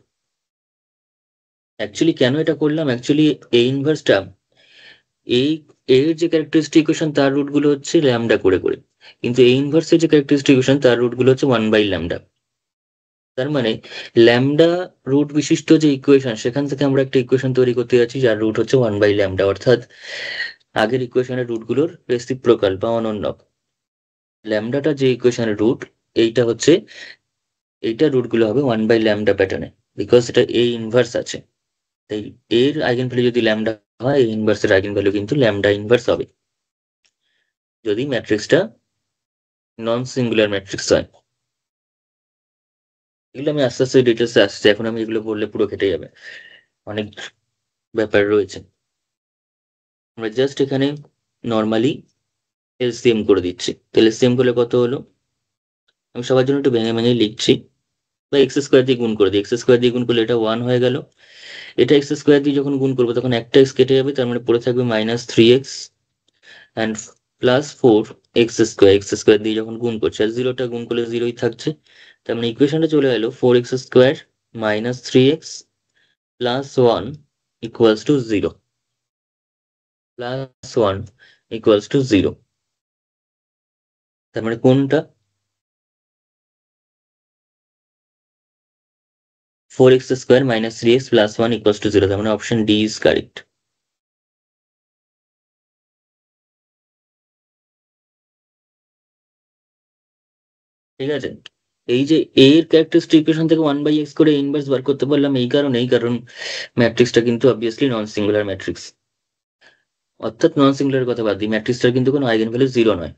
অ্যাকচুয়ালি কেন এটা করলাম, অ্যাকচুয়ালি এ ইনভার্সটা এই এর যে ক্যারেক্টারিস্টিক ইকুয়েশন তার রুট গুলো হচ্ছে ল্যামডা করে করে, কিন্তু এই ইনভার্সের যে ক্যারেক্টারিস্টিক ইকুয়েশন তার রুট গুলো হচ্ছে 1/λ। তার মানে ল্যামডা রুট বিশিষ্ট যে ইকুয়েশন সেখান থেকে আমরা একটা ইকুয়েশন তৈরি করতে যাচ্ছি যার রুট হচ্ছে 1/λ, অর্থাৎ আগের ইকুয়েশনের রুট গুলোর রেসিপ্রোকাল বা অনন্য। ল্যামডাটা যে ইকুয়েশনের রুট, এইটা হচ্ছে, এইটা রুট গুলো হবে 1/λ প্যাটার্নে, বিকজ এটা এ ইনভার্স আছে, তাই এর আইগেন ভ্যালু যদি ল্যামডা হয়, এই ইনভার্সের আইগেন ভ্যালু কিন্তু ল্যামডা ইনভার্স হবে, যদি ম্যাট্রিক্সটা নন সিঙ্গুলার ম্যাট্রিক্স হয়। এগুলো আমি আস্তে আস্তে ডিটেলসে আসছি, এখন আমি এগুলো বললে পুরো কেটে যাবে, অনেক ব্যাপার রয়েছে। আমরা জাস্ট এখানে নর্মালি এলসিএম করে দিচ্ছি, তাহলে এলসিএম করলে কত হলো, আমি সবার জন্য একটু ভেঙে ভেঙে লিখছি, বা এক্স স্কোয়ার দিয়ে গুণ করে দিই, এক্স স্কোয়ার দিয়ে গুণ করলে এটা 1 হয়ে গেল, এটা এক্স স্কোয়ার দিয়ে যখন গুণ করবো তখন একটা এক্স কেটে যাবে, তার মানে পড়ে থাকবে -3x and plus 4x square, x square দিয়ে যখন গুণ করছে আর জিরোটা গুণ করলে জিরোই থাকছে, তার মানে ইকুয়েশনটা চলে এলো 4x square -3x +1 equals to 0, +1 equals to 0, তার মানে কোনটা? 4x square minus 3x plus 1 equals to 0, তার মানে অপশন ডি ইজ কারেক্ট। ঠিক আছে, এই যে a এর ক্যারেক্টারিস্টিক ইকুয়েশন থেকে 1/x করে ইনভার্স বার করতে পারলাম কারণ ম্যাট্রিক্সটা কিন্তু অবভিয়াসলি নন সিঙ্গুলার ম্যাট্রিক্স। অর্থাৎ নন সিঙ্গুলার কথা বাদ দিই, ম্যাট্রিক্সটার কিন্তু কোনো আইগেন ভ্যালু 0 নয়।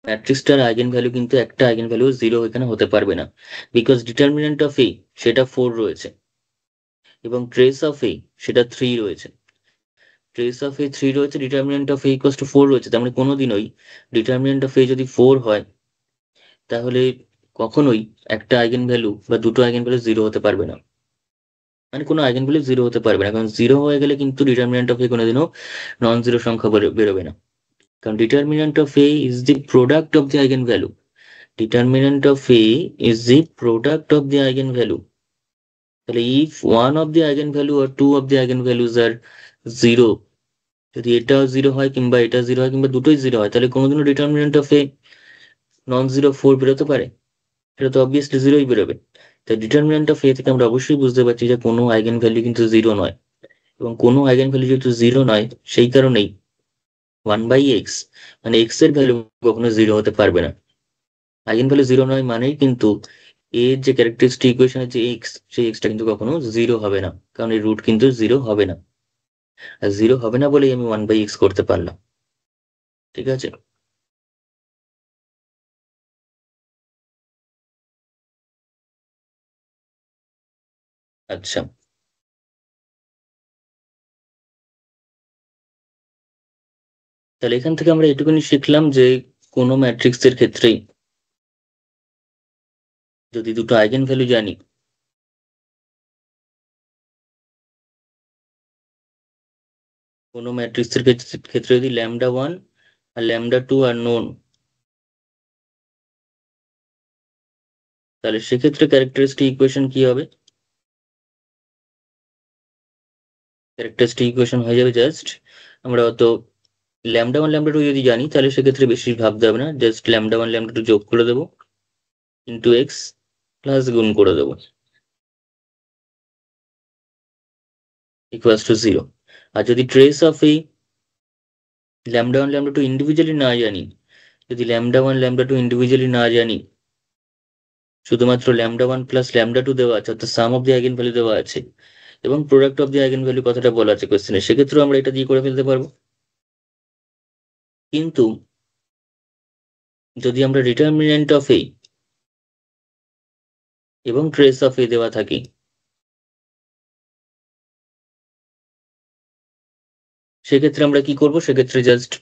ম্যাট্রিক্সটার আইগেন ভ্যালু কিন্তু একটা আইগেন ভ্যালু 0 এখানে হতে পারবে না, বিকজ ডিটারমিনেন্ট অফ এ সেটা 4 রয়েছে এবং ট্রেস অফ এ সেটা 3 রয়েছে। ট্রেস অফ এ 3 রয়েছে, determinant of A equals to 4 রয়েছে, তার মানে কোনোদিনই ডিটারমিনেন্ট অফ এ যদি 4 হয় তাহলে কখনোই একটা আইগেন ভ্যালু বা দুটো আইগেন ভ্যালু 0 হতে পারবে না। মানে কোনো আইগেন ভ্যালু 0 হতে পারবে না, কারণ 0 হয়ে গেলে কিন্তু ডিটারমিনেন্ট অফ এ কোনোদিনও নন জিরো সংখ্যা বেরোবে না, কারণ determinant of A is the product of the eigenvalue. Determinant of A is the product of the eigen value. তাহলে if one of the eigenvalue আর two of the eigenvalues are 0, যদি এটাও 0 হয় কিংবা এটা 0 হয় কিংবা দুটোই 0 হয়, তাহলে কোনোদিনও determinant of A non zero 4 বেরোতে পারে? এটা তো অবভিয়াসলি 0ই বেরোবে। তাই ডিটারমিনেন্ট অফ এ থেকে আমরা অবশ্যই বুঝতে পারছি যে কোনো আইগেন ভ্যালু কিন্তু 0 নয়, এবং কোনো আইগেন ভ্যালু যেহেতু 0 নয় সেই কারণেই 1/x মানে x এর ভ্যালু কখনো 0 হতে পারবে না। আইগেন ভ্যালু 0 নয় মানেই কিন্তু এর যে ক্যারেক্টারিস্টিক ইকুয়েশনের যে x, সেই x টা কিন্তু কখনো 0 হবে না, কারণ এর রুট কিন্তু 0 হবে না। আর 0 হবে না বলেই আমি 1/x করতে পারলাম। ঠিক আছে, আচ্ছা, তাহলে এখান থেকে আমরা এটুকুনি শিখলাম যে কোনো ম্যাট্রিক্সের ক্ষেত্রেই যদি দুটো আইগেন ভ্যালু জানি, কোনো ম্যাট্রিক্সের ক্ষেত্রে যদি λ1 আর λ2 আর নোন, তাহলে সেক্ষেত্রে ক্যারেক্টারিস্টিক ইকুয়েশন কি হবে? ক্যারেক্টারিস্টিক ইকুয়েশন হয়ে যাবে জাস্ট, আমরা অত λ1 λ2 যদি জানি তাহলে সেক্ষেত্রে বেশি ভাবতে হবে না, জাস্ট λ1 λ2 যোগ করে দেবো ইন্টু এক্স প্লাস গুণ করে দেবো ইকুয়ালস টু 0। আর যদি ট্রেস অফ এই λ1 λ2 ইন্ডিভিজুয়ালি না জানি, যদি λ1 λ2 ইন্ডিভিজুয়ালি না জানি, শুধুমাত্র λ1 প্লাস λ2 দেওয়া আছে, অর্থাৎ সাম অফ দি আইগেন ভ্যালু দেওয়া আছে এবং product of the eigen value কথাটা বলা আছে কোয়েশ্চেনে, সেক্ষেত্রেও আমরা এটা দিয়ে করে ফেলতে পারবো। কিন্তু যদি আমরা ডিটারমিনেন্ট অফ এ এবং ট্রেস অফ এ দেওয়া থাকি, সেক্ষেত্রে আমরা কি করব? সেক্ষেত্রে just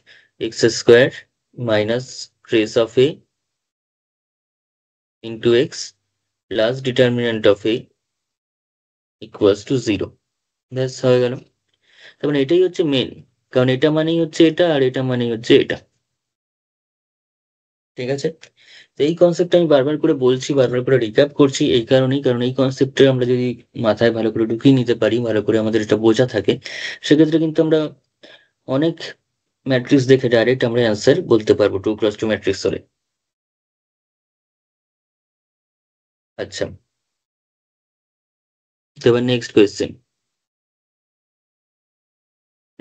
x square minus trace of A into x plus determinant of A equals to 0, ব্যাস হয়ে গেল। তার মানে এটাই হচ্ছে মেন, কারণ এটা মানেই হচ্ছে এটা আর এটা মানেই হচ্ছে এটা। ঠিক আছে, তো এই কনসেপ্টটা আমি বারবার করে বলছি, বারবার করে রিক্যাপ করছি এই কারণেই, কারণ এই কনসেপ্টে আমরা যদি মাথায় ভালো করে ঢুকিয়ে নিতে পারি, ভালো করে আমাদের এটা বোঝা থাকে, সেক্ষেত্রে কিন্তু আমরা অনেক ম্যাট্রিক্স দেখে ডাইরেক্ট আমরা অ্যান্সার বলতে পারবো 2x2 ম্যাট্রিক্স হলে। আচ্ছা, তো এবার নেক্সট কোয়েশ্চেন।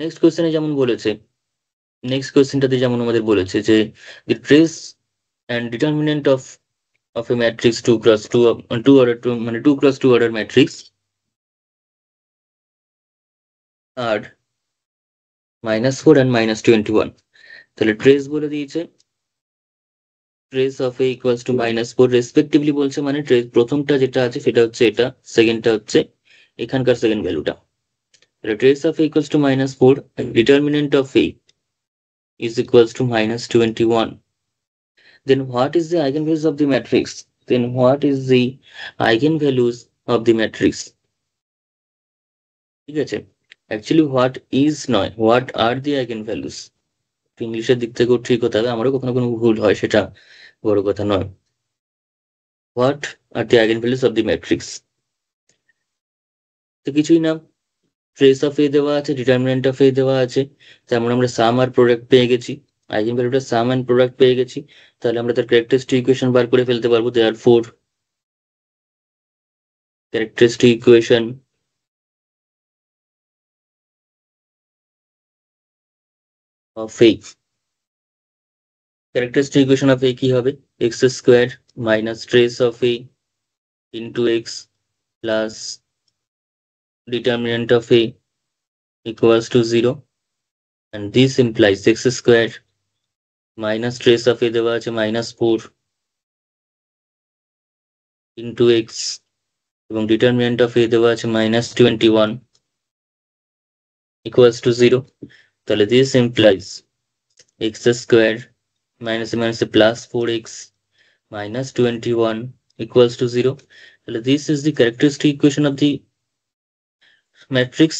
নেক্সট কোয়েশ্চেনে যেমন বলেছে, নেক্সট কোয়েশ্চেনটাতে যেমন আমাদের বলেছে যে the trace and determinant of a matrix 2x2 2 order 2 মানে 2x2 order matrix are -4 and -21। তাহলে ট্রেস বলে দিয়েছে, trace of A equals to -4 respectively বলছে, মানে ট্রেস প্রথমটা যেটা আছে সেটা হচ্ছে এটা, সেকেন্ডটা হচ্ছে এখানকার সেকেন্ড ভ্যালুটা। তাহলে trace of A equals to -4, determinant of A is equals to -21, then what is the eigenvalues of the matrix? Then what is the eigenvalues of the matrix? ঠিক আছে, অ্যাকচুয়ালি হোয়াট ইজ নয়, হোয়াট আর দি আইগেনভ্যালুস। ইংলিশের দিক থেকেও ঠিক হতে হবে, আমারও কখনো কোনো ভুল হয়, সেটা বড় কথা নয়। What are the eigenvalues of the matrix, তো কিছুই না, ট্রেস অফ এ দেওয়া আছে, ডিটারমিনেন্ট অফ এ দেওয়া আছে, তার মানে আমরা সাম আর প্রোডাক্ট পেয়ে গেছি, আইগেন ভ্যালুটা সাম অ্যান্ড প্রোডাক্ট পেয়ে গেছি। তাহলে আমরা তার ক্যারেক্টারিস্টিক ইকুয়েশন বার করে ফেলতে পারবো। Therefore characteristic equation of A, characteristic equation of A কি হবে? X square minus trace of A into x plus determinant of A equals to 0, and this implies x square minus trace of a দেওয়া আছে -4 into x এবং ডিটারমিনেন্ট অফ a দেওয়া আছে -21 equals to 0। তাহলে this implies x square minus a minus a plus 4x minus 21 equals to 0। তাহলে this is the characteristic equation of the matrix।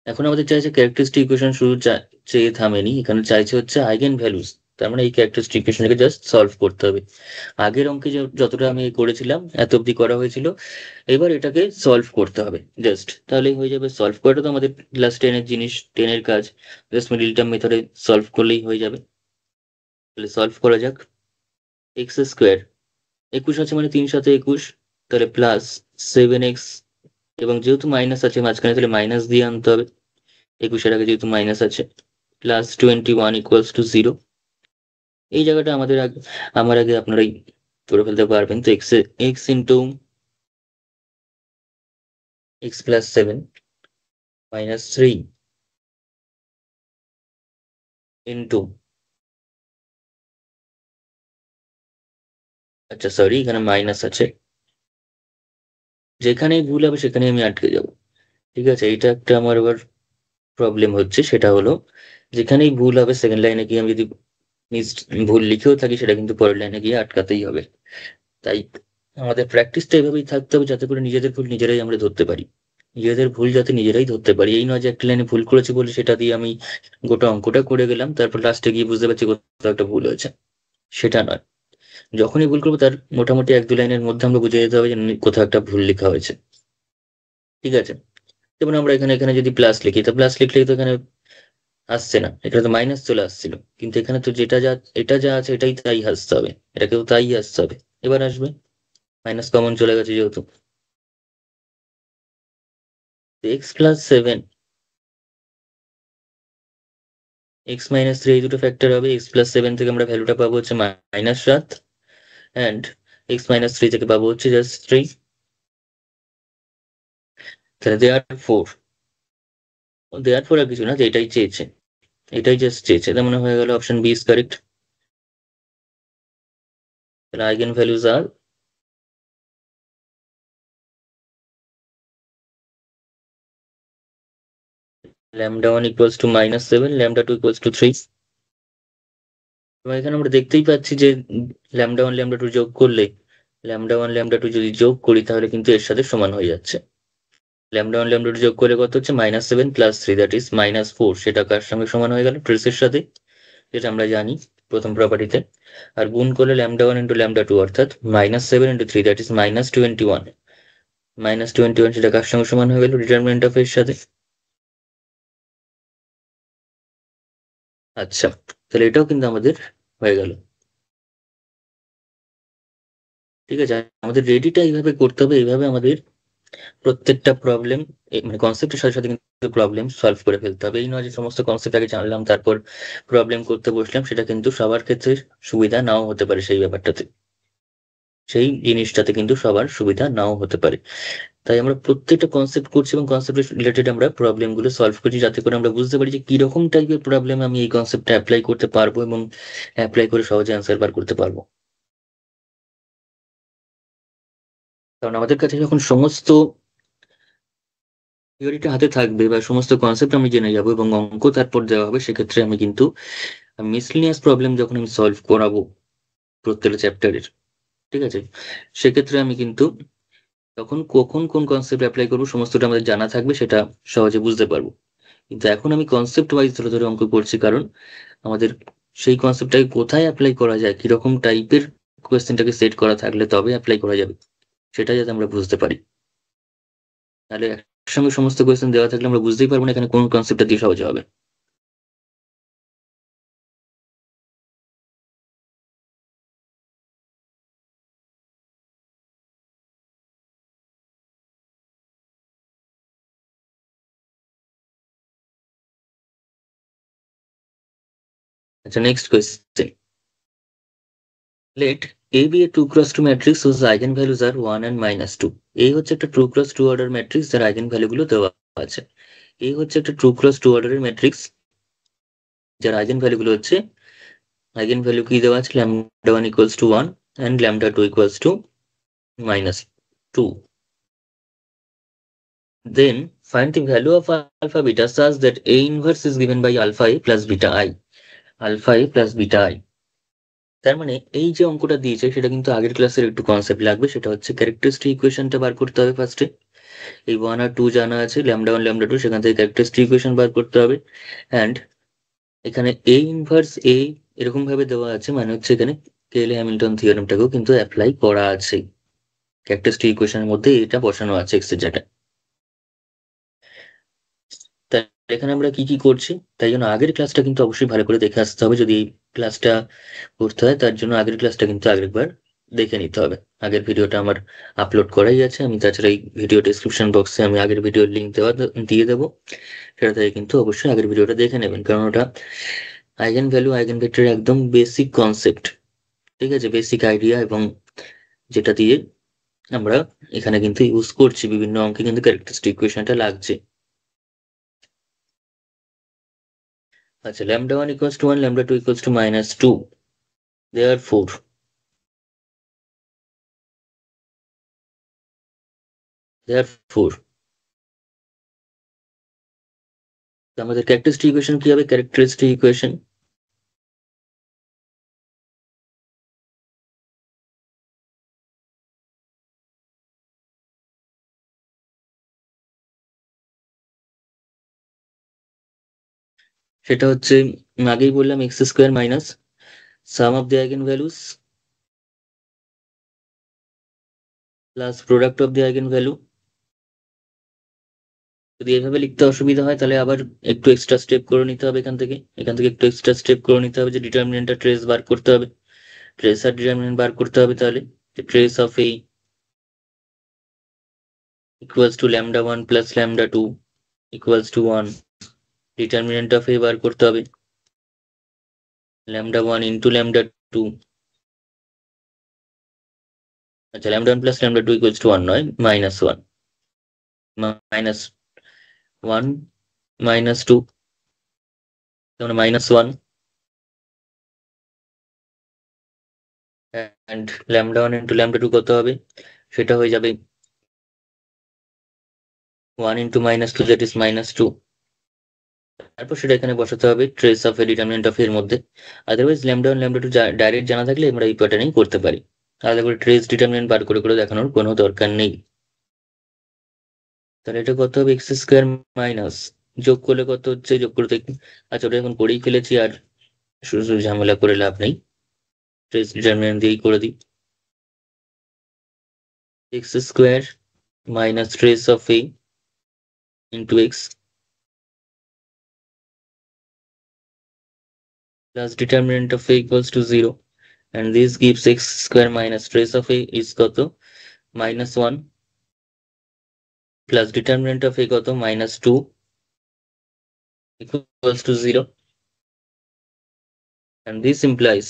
এখন আমাদের চাইছে ক্যারেক্টারিস্টিক ইকুয়েশন, শুধু চেয়ে থামেনি, এখানে চাইছে হচ্ছে আইগেন ভ্যালুস। তার মানে এই ক্যারেক্টারিস্টিক ইকুয়েশনকে জাস্ট সলভ করতে হবে। আগের অঙ্কে যতটা আমি করেছিলাম এত অব্দি করা হয়েছিল, এবার এটাকে সলভ করতে হবে জাস্ট, তাহলেই হয়ে যাবে। সলভ করাটা তো আমাদের ক্লাস 10-এর জিনিস, 10-এর কাজ, জাস্ট মিডল টার্ম মেথডে সলভ করলেই হয়ে যাবে। তাহলে সলভ করা যাক। এক্স স্কোয়ার 21 আছে মানে 3×7 = 21, তাহলে প্লাস 7x, এবং যেহেতু মাইনাস আছে মাঝখানে তাহলে মাইনাস দিয়ে আনতে হবে, 21-এর আগে যেহেতু মাইনাস আছে, প্লাস 21 equals to 0। এই জায়গাটা আমার আগে আপনারাই করে ফেলতে পারবেন। তো x into x plus 7 minus 3 into, আচ্ছা সরি এখানে মাইনাস আছে, যেখানেই ভুল হবে সেখানে আমি আটকে যাব। ঠিক আছে, এটা একটা আমার আবার প্রবলেম হচ্ছে, সেটা হলো যেখানেই ভুল হবে সেকেন্ড লাইনে গিয়ে আমি যদি ভুল লিখেও থাকি সেটা কিন্তু পরের লাইনে গিয়ে আটকাতেই হবে। তাই আমাদের প্র্যাকটিসটা এভাবেই থাকতে হবে যাতে করে নিজেদের ভুল নিজেরাই আমরা ধরতে পারি, নিজেদের ভুল যাতে নিজেরাই ধরতে পারি। এই নয় যে একটা লাইনে ভুল করেছি বলে সেটা দিয়ে আমি গোটা অঙ্কটা করে গেলাম, তারপর লাস্টে গিয়ে বুঝতে পারছি কোথাও একটা ভুল হয়েছে, সেটা নয়। যখনই ভুল করবো তার মোটামুটি 1-2 লাইনের মধ্যে আমরা বুঝে যেতে হবে যে কোথাও একটা ভুল লেখা হয়েছে। ঠিক আছে, যেমন আমরা এখানে এখানে যদি প্লাস লিখি, তো প্লাস লিখলেই তো এখানে আসছে না, এখানে তো মাইনাস চলে আসছিল, কিন্তু এখানে তো এটা যা আছে এটাই তাই আসতে হবে, এটাকেও তাই আসতে হবে। এবার আসবে মাইনাস কমন চলে গেছে যেহেতু, এক্স প্লাস 7 এক্স মাইনাস 3 এই দুটো ফ্যাক্টর হবে। এক্স প্লাস 7 থেকে আমরা ভ্যালুটা পাবো হচ্ছে -7, অ্যান্ড এক্স মাইনাস 3 থেকে পাবো হচ্ছে জাস্ট 3। তাহলে দেয়ার ফোর আর কিছু না, যে এটাই চেয়েছে, এটাই জাস্ট চেয়েছে, তার মানে হয়ে গেল অপশন বি ইজ কারেক্ট। তাহলে eigenvalues are λ1 equals to -7, λ2 equals to 3। এবং এখানে আমরা দেখতেই পাচ্ছি যে λ1 λ2 যোগ করলে, λ1 λ2 যদি যোগ করি তাহলে কিন্তু এর সাথে সমান হয়ে যাচ্ছে। λ1 λ2 যোগ করলে কত হচ্ছে? -7 + 3, দ্যাট ইজ -4। সেটা কার সঙ্গে সমান হয়ে গেল? ট্রেসের সাথে, যেটা আমরা জানি প্রথম প্রপার্টিতে। আর গুণ করলে λ1 × λ2 অর্থাৎ -7 × 3, দ্যাট ইজ -21। -21 সেটা কার সঙ্গে সমান হয়ে গেল? ডিটারমিনেন্ট অফ এর সাথে। আচ্ছা, তাহলে এটাও কিন্তু আমাদের হয়ে গেল। ঠিক আছে, আমাদের রেডিটা এইভাবে করতে হবে, এইভাবে আমাদের প্রত্যেকটা প্রবলেম, মানে কনসেপ্টের সাথে সাথে কিন্তু প্রবলেম সলভ করে ফেলতে হবে। এই নয় যে সমস্ত কনসেপ্ট আগে জানলাম তারপর প্রবলেম করতে বসলাম, সেটা কিন্তু সবার ক্ষেত্রে সুবিধা নাও হতে পারে। সেই ব্যাপারটাতে, সেই জিনিসটাতে কিন্তু সবার সুবিধা নাও হতে পারে। তাই আমরা প্রত্যেকটা কনসেপ্ট করছি এবং কনসেপ্ট রিলেটেড আমরা প্রবলেম গুলো সলভ করছি, যাতে করে আমরা বুঝতে পারি যে কিরকম টাইপের প্রবলেম আমি এই কনসেপ্টটা অ্যাপ্লাই করতে পারবো এবং অ্যাপ্লাই করে সহজে অ্যান্সার বার করতে পারবো। কারণ আমাদের কাছে যখন সমস্ত থিওরিটা হাতে থাকবে বা সমস্ত কনসেপ্ট আমি জেনে যাবো এবং অঙ্ক তারপর দেওয়া হবে, সেক্ষেত্রে আমি কিন্তু মিসলিনিয়াস প্রবলেম যখন আমি সলভ করাবো প্রত্যেকটা চ্যাপ্টারের, ঠিক আছে, সেক্ষেত্রে আমি কিন্তু তখন কখন কোন কনসেপ্ট অ্যাপ্লাই করবো সমস্তটা আমাদের জানা থাকবে, সেটা সহজে বুঝতে পারবো। কিন্তু এখন আমি কনসেপ্ট ওয়াইজ ধরে ধরে অঙ্ক করছি, কারণ আমাদের সেই কনসেপ্টটাকে কোথায় অ্যাপ্লাই করা যায়, কিরকম টাইপের কোয়েশ্চেনটাকে সেট করা থাকলে তবে অ্যাপ্লাই করা যাবে, সেটা যাতে আমরা বুঝতে পারি। তাহলে একসঙ্গে সমস্ত কোয়েশ্চেন দেওয়া থাকলে আমরা বুঝতেই পারবো না এখানে কোন কনসেপ্টটা দিয়ে সহজে হবে। আচ্ছা, next question. Let A be a 2 cross 2 matrix whose eigenvalues are 1 and -2. এই হচ্ছে একটা 2 cross 2 অর্ডার ম্যাট্রিক্স যার আইগেনভ্যালু গুলো দেওয়া আছে। এই হচ্ছে একটা 2 cross 2 অর্ডারের ম্যাট্রিক্স যার আইগেনভ্যালু গুলো হচ্ছে, আইগেনভ্যালু কি দেওয়া আছে, lambda 1 equals to 1 and lambda 2 equals to -2. Then find the value of alpha beta such that A inverse is given by alpha A plus beta I. Alpha A plus beta I. তার মানে এই যে অঙ্কটা দিয়েছে সেটা কিন্তু আগের ক্লাসের একটু কনসেপ্ট লাগবে, সেটা হচ্ছে ক্যারেক্টারিস্টিক ইকুয়েশনটা বার করতে হবে ফার্স্টে। এই 1 আর 2 জানা আছে, lambda 1 lambda 2, সেখান থেকে ক্যারেক্টারিস্টিক ইকুয়েশন বার করতে হবে। অ্যান্ড এখানে A ইনভার্স A এরকম ভাবে দেওয়া আছে, মানে হচ্ছে এখানে কেলে হ্যামিল্টন থিওরেমটাকেও কিন্তু অ্যাপ্লাই করা আছে। ক্যারেক্টারিস্টিক ইকুয়েশনের মধ্যে এটা বসানো আছে এক্স এর জায়গায়। তাই এখানে আমরা কি কি করছি, তাই জন্য আগের ক্লাসটা কিন্তু অবশ্যই ভালো করে দেখে আসতে হবে। যদি এই ক্লাসটা করতে হয় তার জন্য আগের ক্লাসটা কিন্তু আরেকবার দেখে নিতে হবে। আগের ভিডিওটা আমার আপলোড করাই আছে, আমি তাছাড়া এই ভিডিও ডিসক্রিপশন বক্সে আমি আগের ভিডিওর লিঙ্ক দিয়ে দেবো, সেটা থেকে কিন্তু অবশ্যই আগের ভিডিওটা দেখে নেবেন, কারণ ওটা আইগেন ভ্যালু আইগেন ভেক্টরের একদম বেসিক কনসেপ্ট, ঠিক আছে, বেসিক আইডিয়া, এবং যেটা দিয়ে আমরা এখানে কিন্তু ইউজ করছি বিভিন্ন অঙ্কে কিন্তু ক্যারেক্টারিস্টিক ইকুয়েশনটা লাগছে। আচ্ছা, lambda 1 equals to 1, lambda 2 equals to -2. Therefore, therefore আমাদের ক্যারেক্টারিস্টিক ইকুয়েশন কি হবে? ক্যারেক্টারিস্টিক ইকুয়েশন সেটা হচ্ছে, আগেই বললাম, x square minus some of the eigen values plus product of the eigen value. যদি এভাবে লিখতে অসুবিধা হয় তাহলে আবার একটু এক্সট্রা স্টেপ করে নিতে হবে, এখান থেকে একটু এক্সট্রা স্টেপ করে নিতে হবে, যে ডিটারমিনেন্টটা ট্রেস বার করতে হবে, ট্রেস আর ডিটারমিনেন্ট বার করতে হবে। তাহলে ট্রেস অফ এই equals to lambda 1 plus lambda 2 equals to 1, determinant of A বার করতে হবে, lambda 1 ইন্টু lambda 2। আচ্ছা, lambda 1 plus lambda 2 equals to 1 নয়, -1, -1 -2, তার মানে -1, অ্যান্ড lambda 1 ইন্টু lambda 2 কত হবে? সেটা হয়ে যাবে 1 ইন্টু -2, দ্যাট ইজ -2। তারপর সেটা এখানে বসাতে হবে trace of A determinant of এর মধ্যে। আদারওয়াইজ lambda 1 lambda 2 ডাইরেক্ট জানা থাকলে আমরা এই প্যাটার্নেই করতে পারি, আলাদা করে ট্রেস ডিটারমিনেন্ট বার করে করে দেখানোর কোনো দরকার নেই। তাহলে এটা কত হবে? এক্স স্কোয়ার মাইনাস, যোগ করলে কত হচ্ছে, যোগ করে দেখি। আচ্ছা, ওটা এখন করেই ফেলেছি, আর শুধু শুধু ঝামেলা করে লাভ নেই, ট্রেস ডিটারমিনেন্ট দিয়েই করে দিই। X square minus trace of A into x plus determinant of a equals to 0, and this gives x square minus trace of a is কত? -1 plus determinant of a কত? -2 equals to 0, and this implies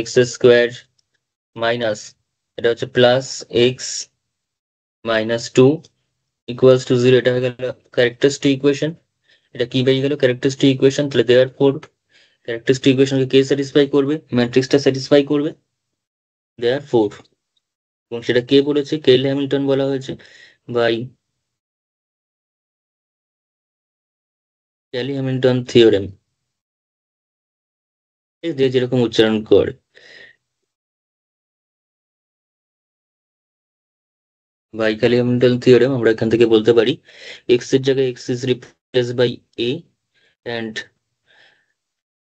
x square minus, এটা হচ্ছে plus x minus 2 equals to 0। এটা হয়ে গেল ক্যারেক্টারিস্টিক ইকুয়েশন। এটা কি বেরিয়ে গেল? Characteristic equation. তাহলে দেয়ারফর ক্যারেক্টারিস্টিক ইকুয়েশনকে কে স্যাটিসফাই করবে? ম্যাট্রিক্সটা স্যাটিসফাই করবে, দেয়ারফর। এবং সেটা কে বলেছে? কেল হ্যামিল্টন বলা হয়েছে বাই ক্যালি হ্যামিল্টন থিওরেম, যে যেরকম উচ্চারণ করে। বাই ক্যালি হ্যামিল্টন থিওরেম আমরা এখান থেকে বলতে পারি এক্স এর জায়গায় x is replace by A, and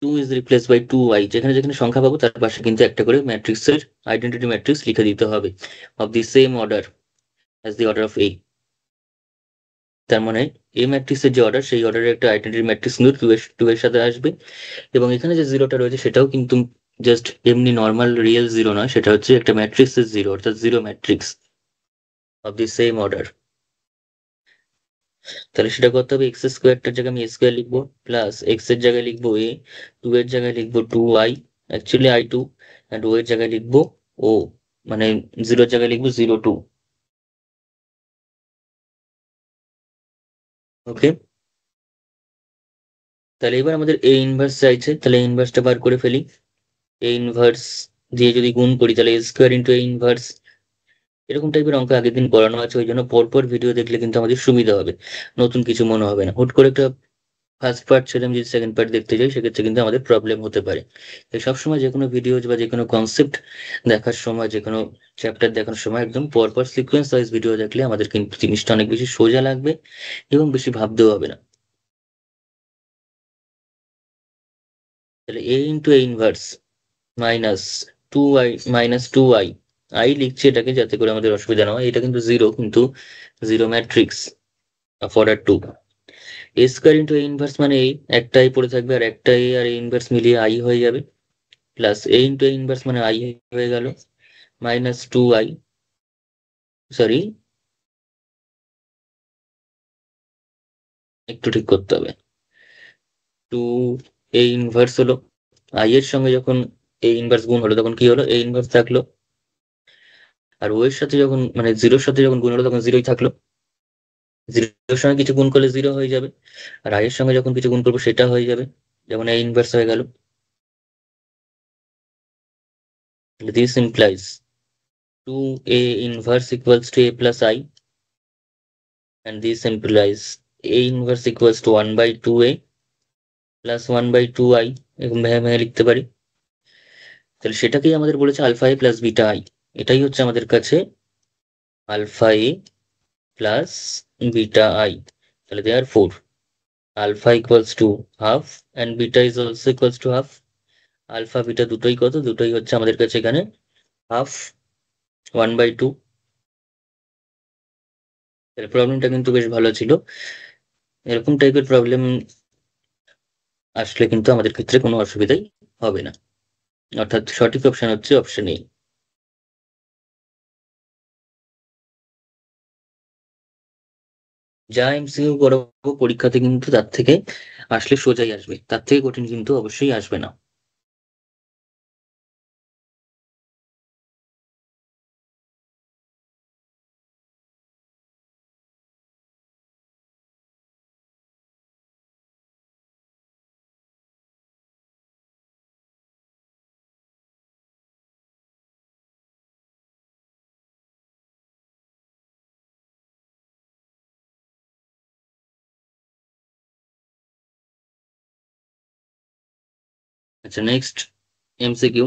2 is replaced by 2i, যেখানে যেখানে সংখ্যা পাবো তার পাশে কিন্তু একটা করে ম্যাট্রিক্সের আইডেন্টিটি ম্যাট্রিক্স লিখে দিতে হবে of the same order as the order of A. তার মানে এ ম্যাট্রিক্সের যে অর্ডার, সেই অর্ডারের একটা আইডেন্টিটি ম্যাট্রিক্স কিন্তু টু এর সাথে আসবে। এবং এখানে যে জিরোটা রয়েছে সেটাও কিন্তু জাস্ট এমনি নর্মাল রিয়েল জিরো নয়, সেটা হচ্ছে একটা ম্যাট্রিক্সের জিরো, অর্থাৎ zero matrix of the same order. তাহলে সেটা করতে হবে, এক্স স্কোয়ারটার জায়গায় আমি স্কোয়ার লিখবো, প্লাস এক্স এর জায়গায় লিখবো এ, টু এর জায়গায় লিখবো two I, actually I two, and O এর জায়গায় লিখবো ও, মানে জিরোর জায়গায় লিখবো জিরো টু। ওকে, তাহলে এবার আমাদের এ ইনভার্স চাইছে, তাহলে ইনভার্সটা বার করে ফেলি। এ ইনভার্স দিয়ে যদি গুণ করি তাহলে এ স্কোয়ার ইন্টু এ ইনভার্স। এরকম টাইপের অঙ্ক আগের দিন করানো আছে, ওই জন্য পরপর ভিডিও দেখলে কিন্তু আমাদের সুবিধা হবে, নতুন কিছু মনে হবে না। হুট করে একটা ফার্স্ট পার্ট ছেড়ে আমি যদি সেকেন্ড পার্ট দেখতে যাই সেক্ষেত্রে কিন্তু আমাদের প্রবলেম হতে পারে। তাই সবসময় যে কোনো ভিডিও বা যে কোনো কনসেপ্ট দেখার সময়, যে কোনো চ্যাপ্টার দেখার সময় একদম পরপর সিকোয়েন্স ওয়াইজ ভিডিও দেখলে আমাদের কিন্তু জিনিসটা অনেক বেশি সোজা লাগবে এবং বেশি ভাবতেও হবে না। তাহলে A into A inverse minus two I, minus two I, I লিখছি এটাকে যাতে করে আমাদের অসুবিধা না হয়, এটা কিন্তু জিরো, কিন্তু zero matrix of order to. A square into A inverse মানে এই একটা আই পড়ে থাকবে, আর একটা এ আর এ ইনভার্স মিলিয়ে আই হয়ে যাবে, plus A into A inverse মানে আই হয়ে গেল, মাইনাস টু আই, সরি একটু ঠিক করতে হবে, টু এ ইনভার্স হলো, আই এর সঙ্গে যখন এ ইনভার্স গুণ হলো তখন কি হলো, এ ইনভার্স থাকলো, আর ও এর সাথে যখন মানে জিরোর সাথে যখন গুণ হলো তখন জিরোই থাকলো। জিরোর সঙ্গে কিছু গুণ করলে জিরো হয়ে যাবে, আর আই এর সঙ্গে যখন কিছু গুণ করবো সেটা হয়ে যাবে, যেমন এ ইনভার্স হয়ে গেল। This implies two A inverse equals to A plus I, and this implies a inverse equals to 1 by 2a plus 1 by 2i, এরকম ভেঙে ভেঙে লিখতে পারি। তাহলে সেটাকেই আমাদের বলেছে alpha A plus beta I, এটাই হচ্ছে আমাদের কাছে alpha A plus beta I. তাহলে therefore alpha equals to half and beta is also equals to half. Alpha beta দুটোই কত, দুটোই হচ্ছে আমাদের কাছে এখানে হাফ, 1/2। তাহলে প্রবলেমটা কিন্তু বেশ ভালো ছিল। এরকম টাইপের প্রবলেম আসলে কিন্তু আমাদের ক্ষেত্রে কোনো অসুবিধাই হবে না, অর্থাৎ সঠিক অপশন হচ্ছে অপশন এ। যা এমসিকিউ করাবো পরীক্ষাতে কিন্তু তার থেকে আসলে সোজাই আসবে, তার থেকে কঠিন কিন্তু অবশ্যই আসবে না। আচ্ছা, নেক্সট এমসিকিউ।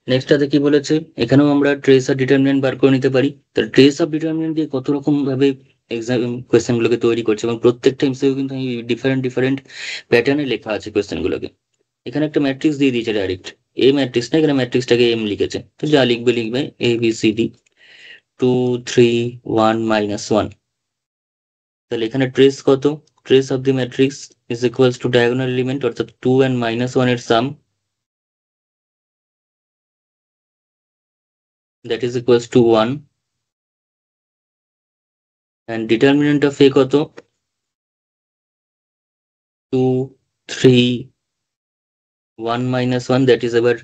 নেক্সটটাতে কি বলেছে, এখানেও আমরা ট্রেস আর ডিটারমিনেন্ট বার করে নিতে পারি। তাহলে ট্রেস অফ ডিটারমিনেন্ট দিয়ে কত রকম ভাবে এক্সাম কোয়েশ্চেন গুলোকে তৈরি করছে, এবং প্রত্যেকটা এমসিকিউ কিন্তু ডিফারেন্ট ডিফারেন্ট প্যাটার্নে লেখা আছে কোয়েশ্চেন গুলোকে। এখানে একটা ম্যাট্রিক্স দিয়ে দিয়েছে ডাইরেক্ট, এ ম্যাট্রিক্স না, এখানে ম্যাট্রিক্সটাকে এম লিখেছে, তো যা লিখবে লিখবে এ বি সি ডি, 2 3 1 - 1। তাহলে এখানে ট্রেস কত, trace of the matrix is equals to diagonal element, অর্থাৎ 2 and -1 এর sum, that is equals to 1। And determinant of A কত, 2 3 1 - 1, দ্যাট ইজ, এবার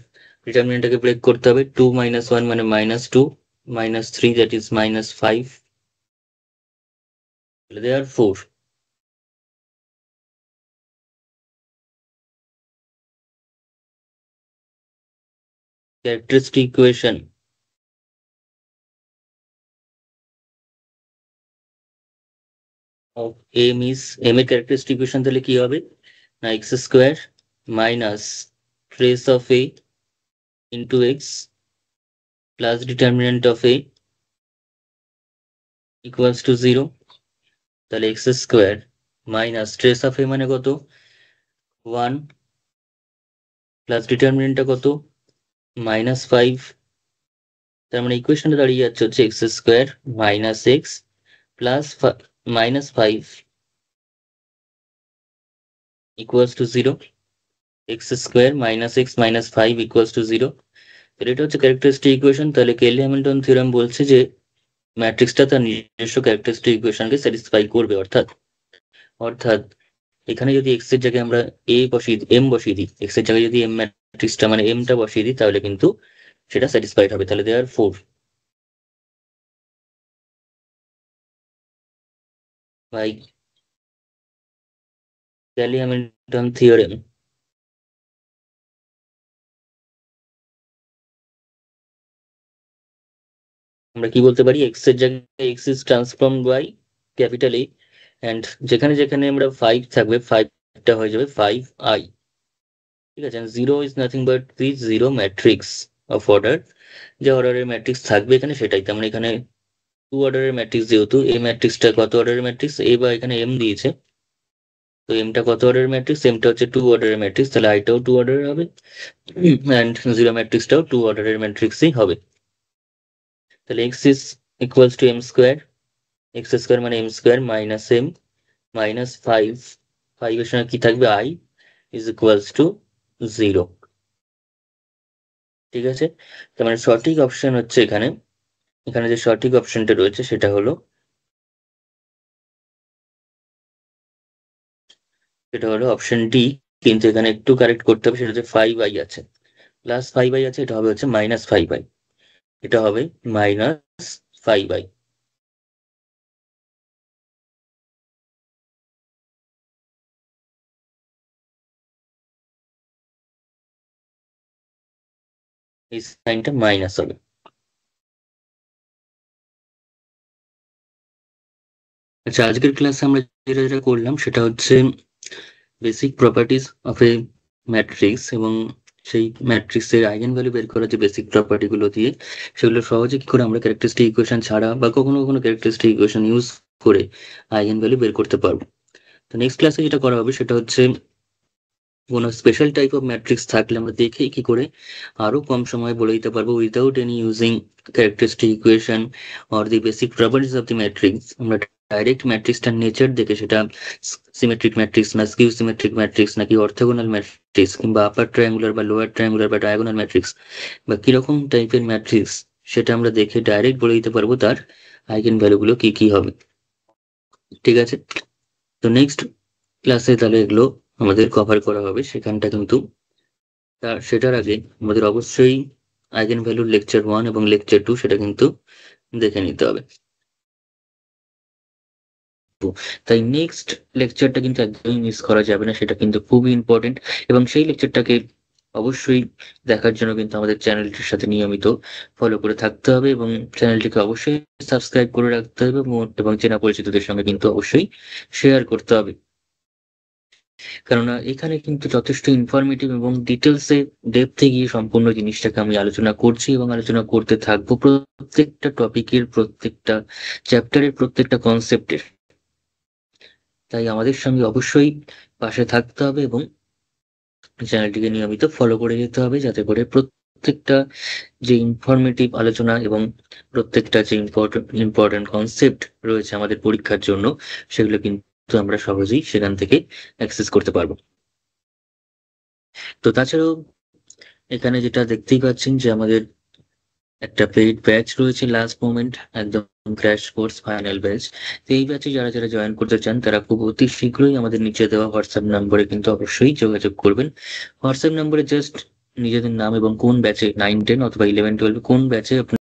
ডিটারমিনেন্টটাকে ব্রেক করতে হবে, 2 - 1 মানে -2, -3 that is -5। Therefore characteristic equation of M is, M এর ক্যারেক্টারিস্টিক ইকুয়েশন তাহলে কি হবে না, x square minus trace of A into x plus determinant of A equals to 0। তাহলে x square minus trace of A মানে কত, 1, প্লাস ডিটারমিনেন্টটা কত, -5। তার মানে ইকুয়েশনটা দাঁড়িয়ে যাচ্ছে হচ্ছে x square minus x plus -5 equals to 0। X square minus x minus 5 equals to 0। তাহলে এটা হচ্ছে ক্যারেক্টারিস্টিক ইকুয়েশন। তাহলে কেলি হ্যামিল্টন থিওরেম বলছে যে ম্যাট্রিক্সটা তার নিজস্ব ক্যারেক্টারিস্টিক ইকুয়েশনকে স্যাটিসফাই করবে। অর্থাৎ অর্থাৎ এখানে যদি এক্স এর জায়গায় আমরা এম বসিয়ে দিই, এক্স এর জায়গায় যদি এম ম্যাট্রিক্সটা মানে এমটা বসিয়ে দিই, তাহলে কিন্তু সেটা স্যাটিসফাইড হবে। তাহলে therefore by Cayley Hamilton theorem আমরা কি বলতে পারি, এক্স এর জায়গায় x is transform by capital A, and যেখানে যেখানে আমরা 5 থাকবে 5টা হয়ে যাবে 5i। ঠিক আছে, zero is nothing but the zero matrix of order. যে অর্ডারের ম্যাট্রিক্স থাকবে এখানে সেটাই। তার মানে এখানে টু অর্ডারের ম্যাট্রিক্স, যেহেতু এই ম্যাট্রিক্সটা কত অর্ডারের ম্যাট্রিক্স, এ বা এখানে এম দিয়েছে, তো এমটা কত অর্ডারের ম্যাট্রিক্স, এমটা হচ্ছে টু অর্ডারের ম্যাট্রিক্স, তাহলে আইটাও টু অর্ডারের হবে, অ্যান্ড জিরো ম্যাট্রিক্সটাও টু অর্ডারের ম্যাট্রিক্সই হবে। তাহলে x is equals to M square, x square মানে M square minus M minus 5 এর সঙ্গে কি থাকবে, আই ইজ ইকুয়ালস টু 0। ঠিক আছে, তার মানে সঠিক অপশন হচ্ছে এখানে, এখানে যে সঠিক অপশনটা রয়েছে সেটা হলো, সেটা হলো অপশন ডি। কিন্তু এখানে একটু কারেক্ট করতে হবে, সেটা হচ্ছে 5i আছে, প্লাস 5i আছে, এটা হবে হচ্ছে -5i, এটা হবে -5i। এই সাইনটা মাইনাস হবে। আচ্ছা, আজকের ক্লাসে আমরা যেটা যেটা করলাম সেটা হচ্ছে basic properties of A matrix, এবং সেই ম্যাট্রিক্সের আইগেন ভ্যালু বের করার যে বেসিক প্রপার্টি গুলো দিয়ে, সেগুলো সহজে কি করে আমরা ক্যারেক্টারিস্টিক ইকুয়েশন ছাড়া বা কখনো কখনো ক্যারেক্টারিস্টিক ইকুয়েশন ইউজ করে আইগেন ভ্যালু বের করতে পারবো। তো নেক্সট ক্লাসে যেটা করা হবে সেটা হচ্ছে কোনো স্পেশাল টাইপ অফ ম্যাট্রিক্স থাকলে আমরা দেখেই কি করে আরো কম সময়ে বলে দিতে পারবো, without any using characteristic equation or the basic properties of the matrix. আমরা ডাইরেক্ট ম্যাট্রিক্সটার নেচার দেখে, সেটা সিমেট্রিক ম্যাট্রিক্স না স্কিউ সিমেট্রিক ম্যাট্রিক্স নাকি অর্থোগোনাল ম্যাট্রিক্স কিংবা আপার ট্রায়াঙ্গুলার বা লোয়ার ট্রায়াঙ্গুলার বা ডায়াগোনাল ম্যাট্রিক্স বা কিরকম টাইপের ম্যাট্রিক্স, সেটা আমরা দেখে ডাইরেক্ট বলে দিতে পারবো তার আইগেন ভ্যালুগুলো কি কি হবে। ঠিক আছে, তো নেক্সট ক্লাসে তাহলে এগুলো আমাদের কভার করা হবে সেখানটা, কিন্তু সেটার আগে আমাদের অবশ্যই আইগেন ভ্যালুর লেকচার 1 এবং লেকচার 2 সেটা কিন্তু দেখে নিতে হবে। তাই নেক্সট লেকচারটা কিন্তু একদমই মিস করা যাবে না, সেটা কিন্তু খুবই ইম্পর্টেন্ট। এবং সেই লেকচারটাকে অবশ্যই দেখার জন্য কিন্তু আমাদের চ্যানেলটির সাথে নিয়মিত ফলো করে থাকতে হবে, এবং চ্যানেলটিকে অবশ্যই সাবস্ক্রাইব করে রাখতে হবে, এবং চেনা পরিচিতদের সঙ্গে কিন্তু অবশ্যই শেয়ার করতে হবে। কেননা এখানে কিন্তু যথেষ্ট ইনফরমেটিভ এবং ডিটেলসে ডেপথে গিয়ে সম্পূর্ণ জিনিসটাকে আমি আলোচনা করছি এবং আলোচনা করতে থাকবো, প্রত্যেকটা টপিকের, প্রত্যেকটা চ্যাপ্টারের, প্রত্যেকটা কনসেপ্টের। তাই আমাদের সঙ্গে অবশ্যই পাশে থাকতে হবে এবং চ্যানেলটিকে নিয়মিত ফলো করে যেতে হবে, যাতে করে প্রত্যেকটা যে ইনফরমেটিভ আলোচনা এবং প্রত্যেকটা যে ইম্পর্টেন্ট কনসেপ্ট রয়েছে আমাদের পরীক্ষার জন্য, সেগুলো কিন্তু আমরা সহজেই সেখান থেকে অ্যাক্সেস করতে পারবো। তো তাছাড়াও এখানে যেটা দেখতেই পাচ্ছেন যে আমাদের একটা পেইড ব্যাচ রয়েছে, লাস্ট মোমেন্ট একদম ক্র্যাশ কোর্স ফাইনাল ব্যাচ। তো এই ব্যাচে যারা যারা জয়েন করতে চান তারা খুব অতি শীঘ্রই আমাদের নিচে দেওয়া হোয়াটসঅ্যাপ নম্বরে কিন্তু অবশ্যই যোগাযোগ করবেন। হোয়াটসঅ্যাপ নম্বরে জাস্ট নিজেদের নাম এবং কোন ব্যাচে 9, 10 অথবা 11, 12 কোন ব্যাচে